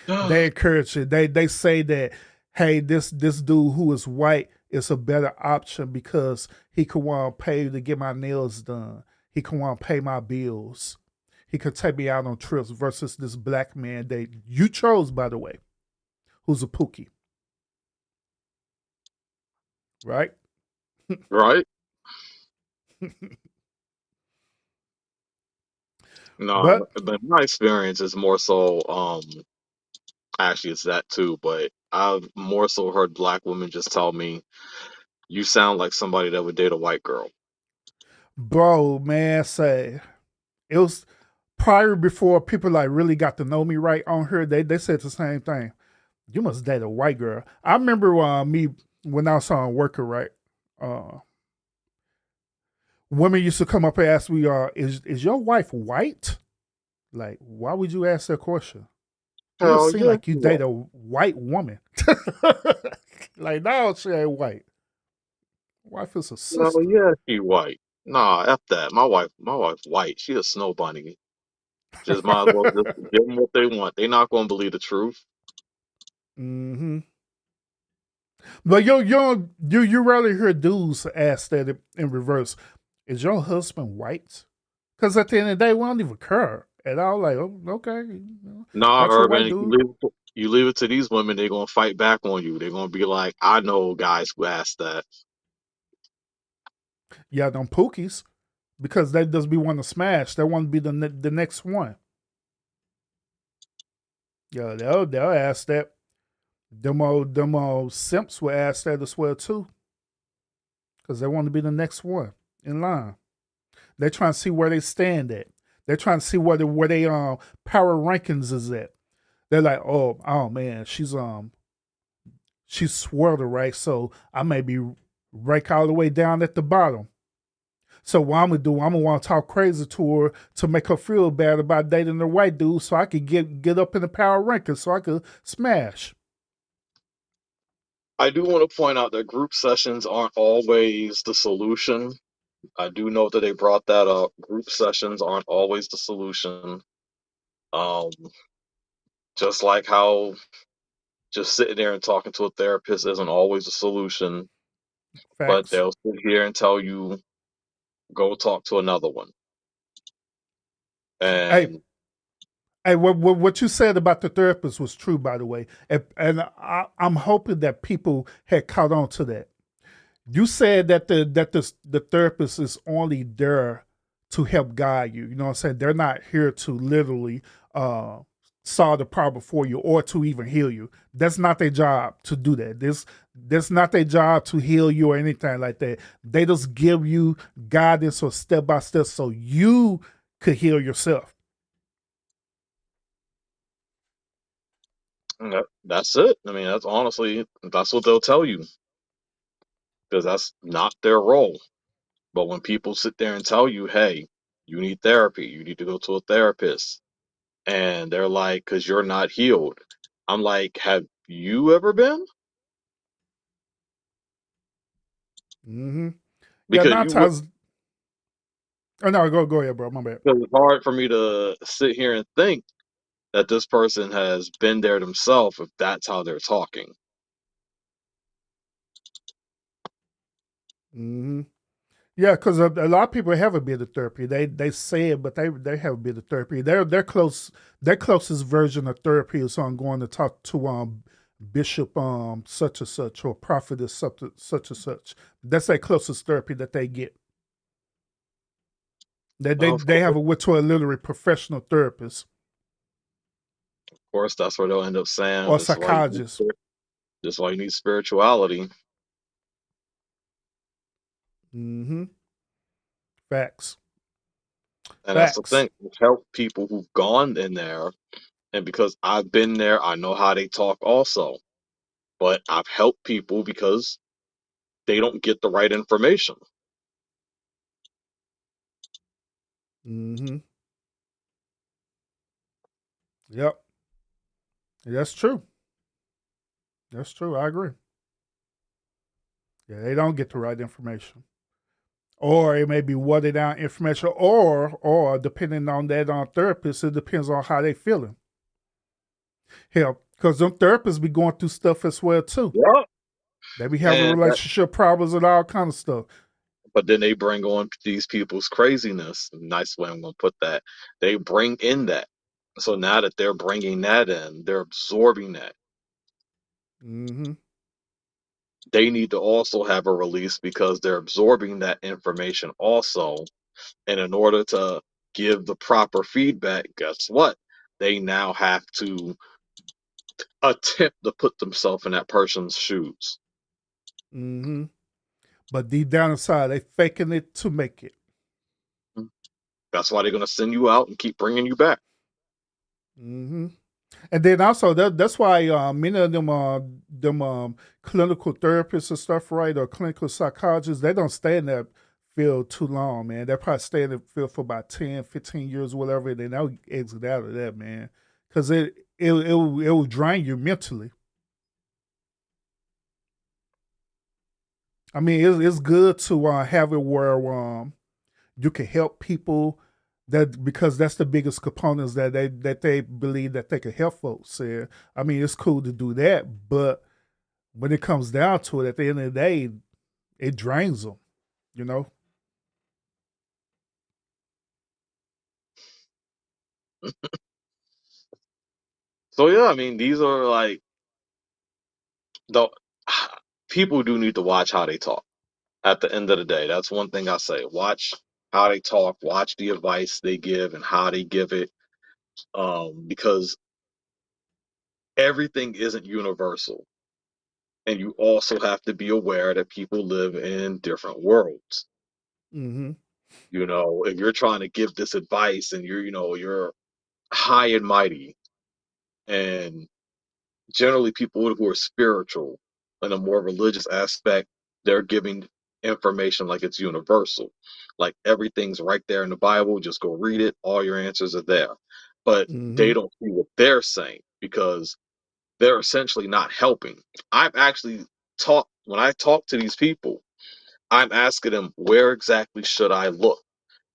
They encourage it. They say that, hey, this dude who is white is a better option because he could want to pay to get my nails done. He could want to pay my bills. He could take me out on trips versus this black man that you chose, by the way, who's a pookie, right? Right? No, But but my experience is more so, actually, it's that too, but I've more so heard black women just tell me, you sound like somebody that would date a white girl. bro, man, say it was prior before people like really got to know me right on here. They said the same thing. You must date a white girl. I remember me when I was on worker, right? Uh, Women used to come up and ask me, is your wife white? Like, why would you ask that question? It don't Hell seem yeah, like you she was. date a white woman. Like, no, she ain't white. Wife is a Hell sister. yeah, she white. Nah, F that. My wife white. She a snow bunny. Just might as well just give them what they want. They not gonna believe the truth. hmm But you rarely hear dudes ask that in reverse. Is your husband white? Because at the end of the day, we don't even care at all. Like, oh, okay, Nah, got your white Urban, dude. you leave it to these women, they're gonna fight back on you. They're gonna be like, I know guys who asked that. Yeah, them pookies. Because they just be wanting to smash. They want to be the next one. Yeah, they'll ask that. Them old simps will ask that as well too. Because they want to be the next one in line. They're trying to see where they stand at. They're trying to see where they power rankings is at. They're like, oh man, she's swirled right, so I may be rank all the way down at the bottom. So what I'm gonna do, I'm gonna want to talk crazy to her to make her feel bad about dating the white dude, so I could get up in the power rankings, so I could smash. I do want to point out that group sessions aren't always the solution. I do know that they brought that up. Group sessions aren't always the solution. Um, just like how just sitting there and talking to a therapist isn't always a solution, but Facts. they'll sit here and tell you go talk to another one. Hey, And hey, what you said about the therapist was true, by the way, and I'm hoping that people had caught on to that. You said that the therapist is only there to help guide you. You know what I'm saying? They're not here to literally uh, solve the problem for you or to even heal you. That's not their job to do that. This not their job to heal you or anything like that. They just give you guidance or step by step so you could heal yourself. that's it. I mean, that's honestly, that's what they'll tell you because that's not their role. But when people sit there and tell you, hey, you need therapy, you need to go to a therapist, and they're like, because you're not healed. I'm like, have you ever been? Mm-hmm. Yeah, Because nine times. Oh no, go ahead, bro. My bad. because it's hard for me to sit here and think that this person has been there themselves if that's how they're talking. Mm-hmm. Yeah, because a lot of people haven't been to therapy. They say it, but they haven't been to therapy. Their closest version of therapy is on going to talk to bishop such and such or prophetess such and such. That's their closest therapy that they get. Of They have course, a went to a literally professional therapist that's where they'll end up saying or this is why you need psychologist. this is why you need spirituality. Mm-hmm. Facts. And that's the Facts. thing. I've helped people who've gone in there, and because I've been there, I know how they talk also. But I've helped people because they don't get the right information. Mm-hmm. Yep. That's true. That's true. I agree. Yeah, they don't get the right information. Or it may be watered down information, or depending on that on therapist, it depends on how they feeling. Hell, because them therapists be going through stuff as well too. Yeah. They be having And that, relationship problems and all kind of stuff. but then they bring on these people's craziness. Nice way I'm gonna put that. They bring in that. So now that they're bringing that in, they're absorbing that. Mm-hmm. They need to also have a release because they're absorbing that information also. And in order to give the proper feedback, guess what? They now have to attempt to put themselves in that person's shoes. Mm-hmm. But deep down inside, they faking it to make it. That's why they're going to send you out and keep bringing you back. Mm-hmm. And then also that's why many of them clinical therapists and stuff, right, or clinical psychologists, they don't stay in that field too long, man. They probably stay in the field for about 10, 15 years, whatever, and then they'll exit out of that, man. Because it will drain you mentally. I mean, it's good to have it where you can help people that because that's the biggest components that they believe that they can help folks. And I mean, it's cool to do that, but when it comes down to it, at the end of the day, it drains them. You know. So yeah, I mean, these are like the people do need to watch how they talk. At the end of the day, that's one thing I say. Watch how they talk. Watch the advice they give and how they give it. Because everything isn't universal, and you also have to be aware that people live in different worlds. Mm-hmm. If you're trying to give this advice and you're high and mighty, and generally people who are spiritual in a more religious aspect, They're giving information like it's universal. Like everything's right there in the Bible. Just go read it. All your answers are there. But they Mm-hmm. don't see what they're saying because they're essentially not helping. I've actually taught, when I talk to these people, I'm asking them, where exactly should I look?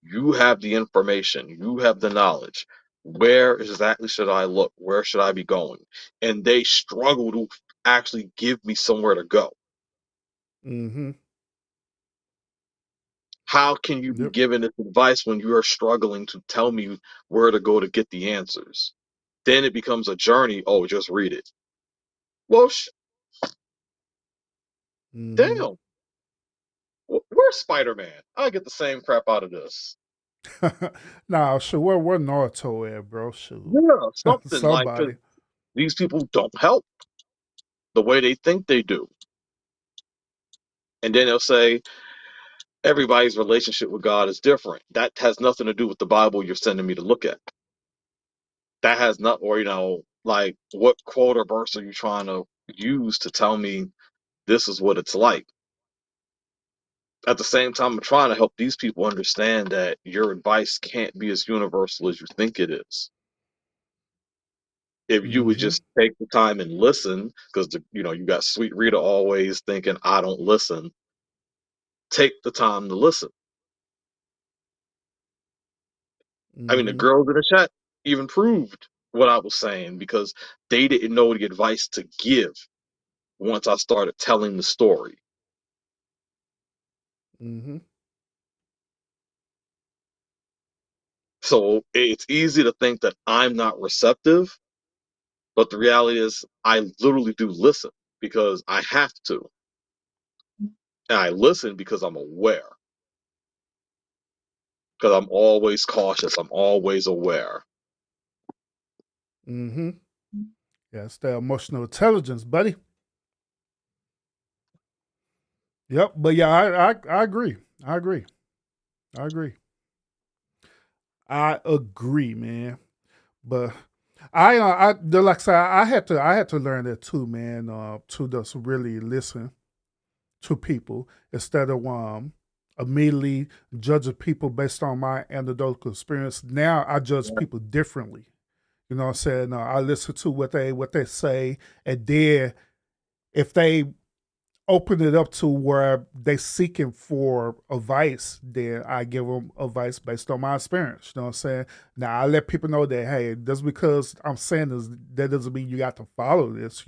You have the information, you have the knowledge. Where exactly should I look? Where should I be going? And they struggle to actually give me somewhere to go. Mm-hmm. How can you be Yep. given this advice when you are struggling to tell me where to go to get the answers? Then it becomes a journey. Oh, just read it. Well, Mm-hmm. damn. Where's Spider Man? I get the same crap out of this. Nah, sure. Where Naruto at, bro? Shoot. Yeah, something like, 'cause Somebody. these people don't help the way they think they do. And then they'll say everybody's relationship with God is different. That has nothing to do with the Bible you're sending me to look at. That has not, or like what quote or verse are you trying to use to tell me this is what it's like? At the same time, I'm trying to help these people understand that your advice can't be as universal as you think it is. If you would Mm-hmm. just take the time and listen, because you got Sweet Rita always thinking I don't listen. Take the time to listen. I mean, the Mm-hmm. girls in the chat even proved what I was saying because they didn't know the advice to give once I started telling the story. Mm-hmm. So it's easy to think that I'm not receptive, but the reality is I literally do listen because I have to. And I listen because I'm aware, because I'm always cautious, I'm always aware. Mm-hmm. Yeah, it's the emotional intelligence, buddy. Yep. But yeah, I agree. I agree. I agree. I agree, man. But like I said, I had to learn that too, man. To just really listen to people instead of immediately judging people based on my anecdotal experience. Now I judge Yeah. people differently. You know what I'm saying? I listen to what they say, and then if they open it up to where they seeking for advice, then I give them advice based on my experience. You know what I'm saying? Now I let people know that hey, just because I'm saying this, that doesn't mean you got to follow this.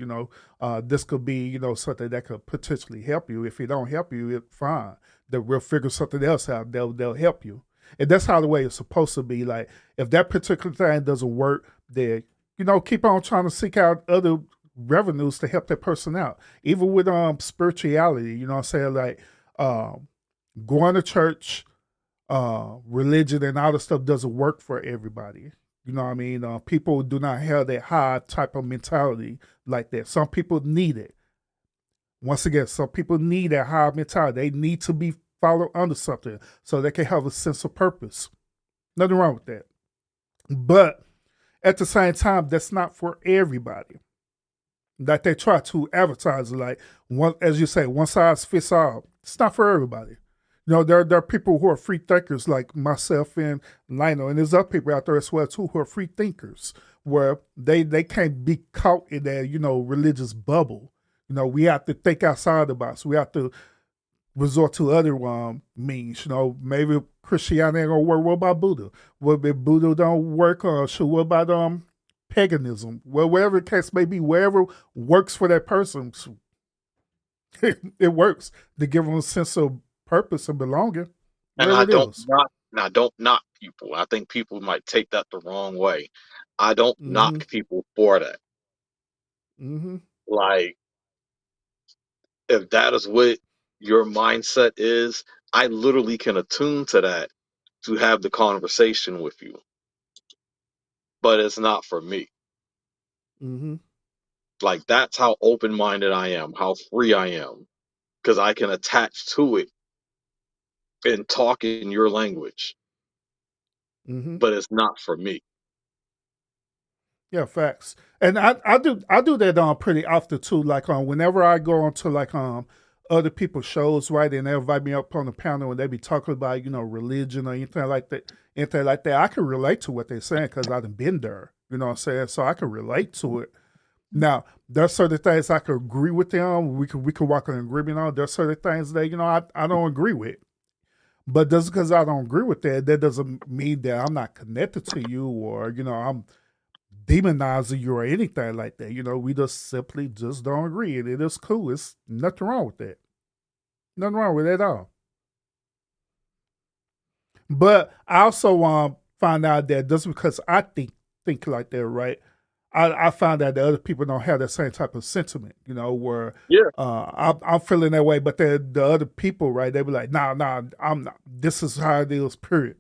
This could be something that could potentially help you. If it don't help you, it's fine. We'll figure something else out. They'll help you, and that's how the way it's supposed to be. Like if that particular thing doesn't work, then keep on trying to seek out other revenues to help that person out. Even with spirituality, you know what I'm saying? Like um going to church, religion and all the stuff doesn't work for everybody. You know what I mean? People do not have that high type of mentality like that. Some people need it. Once again, some people need that high mentality. They need to be followed under something so they can have a sense of purpose. Nothing wrong with that. But at the same time, that's not for everybody. That they try to advertise like one, as you say, one size fits all. It's not for everybody. There are people who are free thinkers like myself and Lionel, and there's other people out there as well too who are free thinkers, where they can't be caught in that religious bubble. We have to think outside the box. We have to resort to other means. Maybe Christianity ain't gonna work. What about Buddha? What if Buddha don't work? Sure. What about paganism? Well, whatever the case may be, wherever works for that person, it works to give them a sense of purpose and belonging. And Wherever I it don't is. knock and I don't knock people. I think people might take that the wrong way. I don't Mm-hmm. knock people for that. Mm-hmm. Like if that is what your mindset is, I literally can attune to that to have the conversation with you. But it's not for me. Mm-hmm. Like that's how open minded I am, how free I am. Because I can attach to it and talk in your language. Mm-hmm. But it's not for me. Yeah, facts. And I do that pretty often too. Like whenever I go onto like other people's shows, right? And they invite me up on the panel and they be talking about, religion or anything like that. Anything like that. I can relate to what they're saying because I done been there. You know what I'm saying? So I can relate to it. Now, there's certain things I can agree with them. We can walk in agreement on. There's certain things that, I don't agree with. But just because I don't agree with that doesn't mean that I'm not connected to you or, I'm demonizing you or anything like that. We just simply just don't agree. And it is cool. It's nothing wrong with that. Nothing wrong with it at all. But I also find out that just because I think like that, right? I found out that other people don't have that same type of sentiment, where Yeah. I'm feeling that way, but the other people, right, they be like, nah, I'm not. This is how it is, period.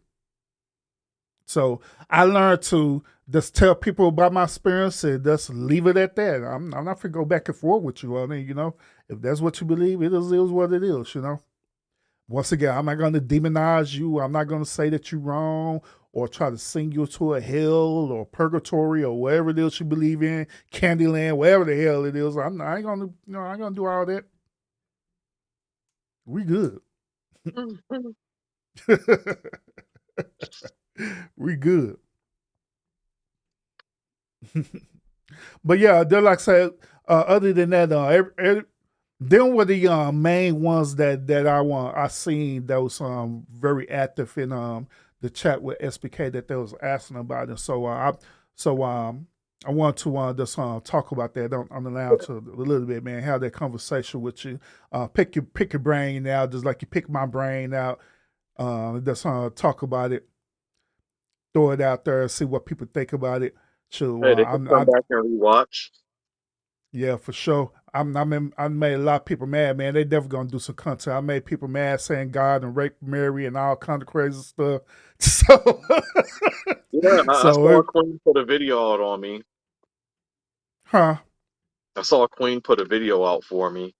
So I learned to just tell people about my experience and just leave it at that. I'm not going to go back and forth with you. I mean, if that's what you believe, it is what it is, Once again, I'm not going to demonize you. I'm not going to say that you're wrong or try to send you to a hell or purgatory or whatever it is you believe in, Candyland, whatever the hell it is. I ain't going to, I ain't going to do all that. We good. We good. But yeah, they're like I said, other than that, them were the main ones that I seen that was very active in the chat with SBK that they was asking about, and so I want to just talk about that on the lounge a little bit, man. Have that conversation with you, pick your brain out, just like you pick my brain out. Just talk about it, throw it out there, see what people think about it. So Hey, they can come back and rewatch. yeah, for sure. I made a lot of people mad, man. They definitely gonna do some content. I made people mad saying God and rape Mary and all kind of crazy stuff. So Yeah, I so saw Queen put a video out on me. huh? I saw Queen put a video out for me.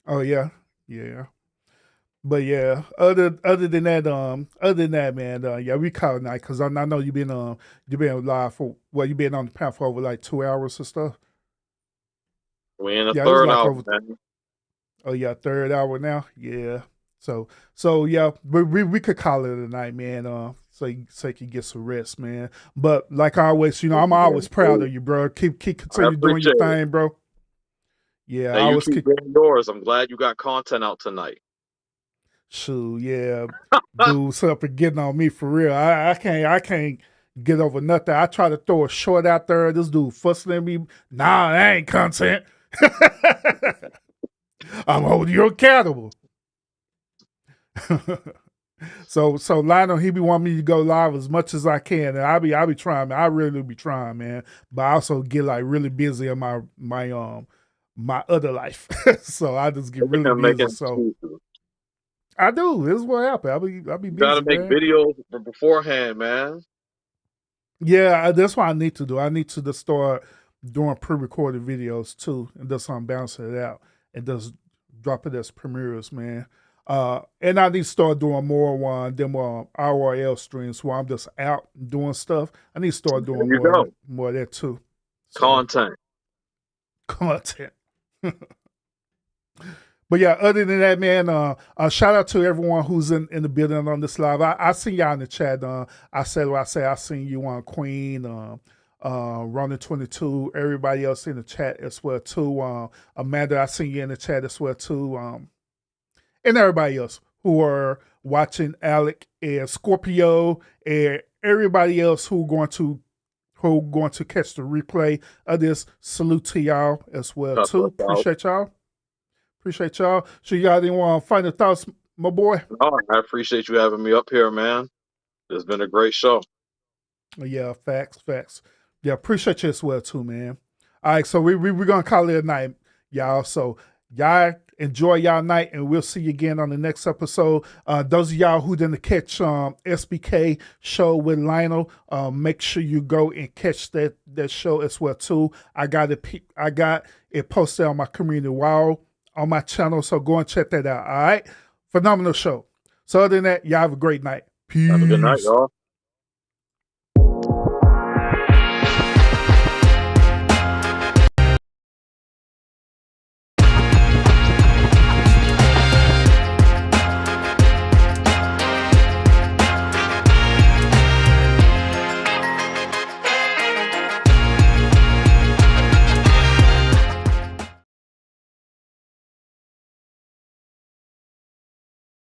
Oh yeah, yeah. But yeah, other than that, man, yeah, we call it night because I know you've been live for you've been on the panel for over like 2 hours or stuff. We in the Yeah, it was third like hour, over. man. Oh yeah, third hour now. Yeah. So yeah, we could call it a night, man. So you can get some rest, man. But like I always, I'm always proud of you, bro. Keep I continue doing your appreciate it. thing, bro. Yeah, I And you always keep keep. doing yours. I'm glad you got content out tonight. Shoot, yeah, dudes up and getting on me for real. I can't get over nothing. I try to throw a short out there. This dude fussing at me. Nah, that ain't content. I'm holding you accountable. So Lionel, he be wanting me to go live as much as I can, and I be trying, man. I really be trying, man. But I also get like really busy in my other life, so I just get really I'm making busy. So excuses. I do. This is what happened. I be You gotta busy, make man. videos beforehand, man. Yeah, that's what I need to do. I need to just start doing pre-recorded videos too, and just balancing it out and just drop it as premieres, man. And I need to start doing more them IRL streams where I'm just out doing stuff. I need to start There doing you go. more of that too. So Content. content. But yeah, other than that, man, shout out to everyone who's in the building on this live. I seen y'all in the chat. I said what I say. I seen you on Queen, Ronin 22. Everybody else in the chat as well too. Amanda, I seen you in the chat as well too. And everybody else who are watching, Alec and Scorpio, and everybody else who going to catch the replay of this. Salute to y'all as well That's too. what's out. Appreciate y'all. So you got any final thoughts, my boy? No, I appreciate you having me up here, man. It's been a great show. Yeah, facts. Yeah, appreciate you as well too, man. All right, so we're gonna call it a night, y'all. So y'all enjoy y'all night, and we'll see you again on the next episode. Those of y'all who didn't catch SBK show with Lionel, make sure you go and catch that show as well too. I got it posted on my community wall on my channel, so go and check that out. All right, phenomenal show. So other than that, y'all have a great night. Peace. Have a good night, y'all.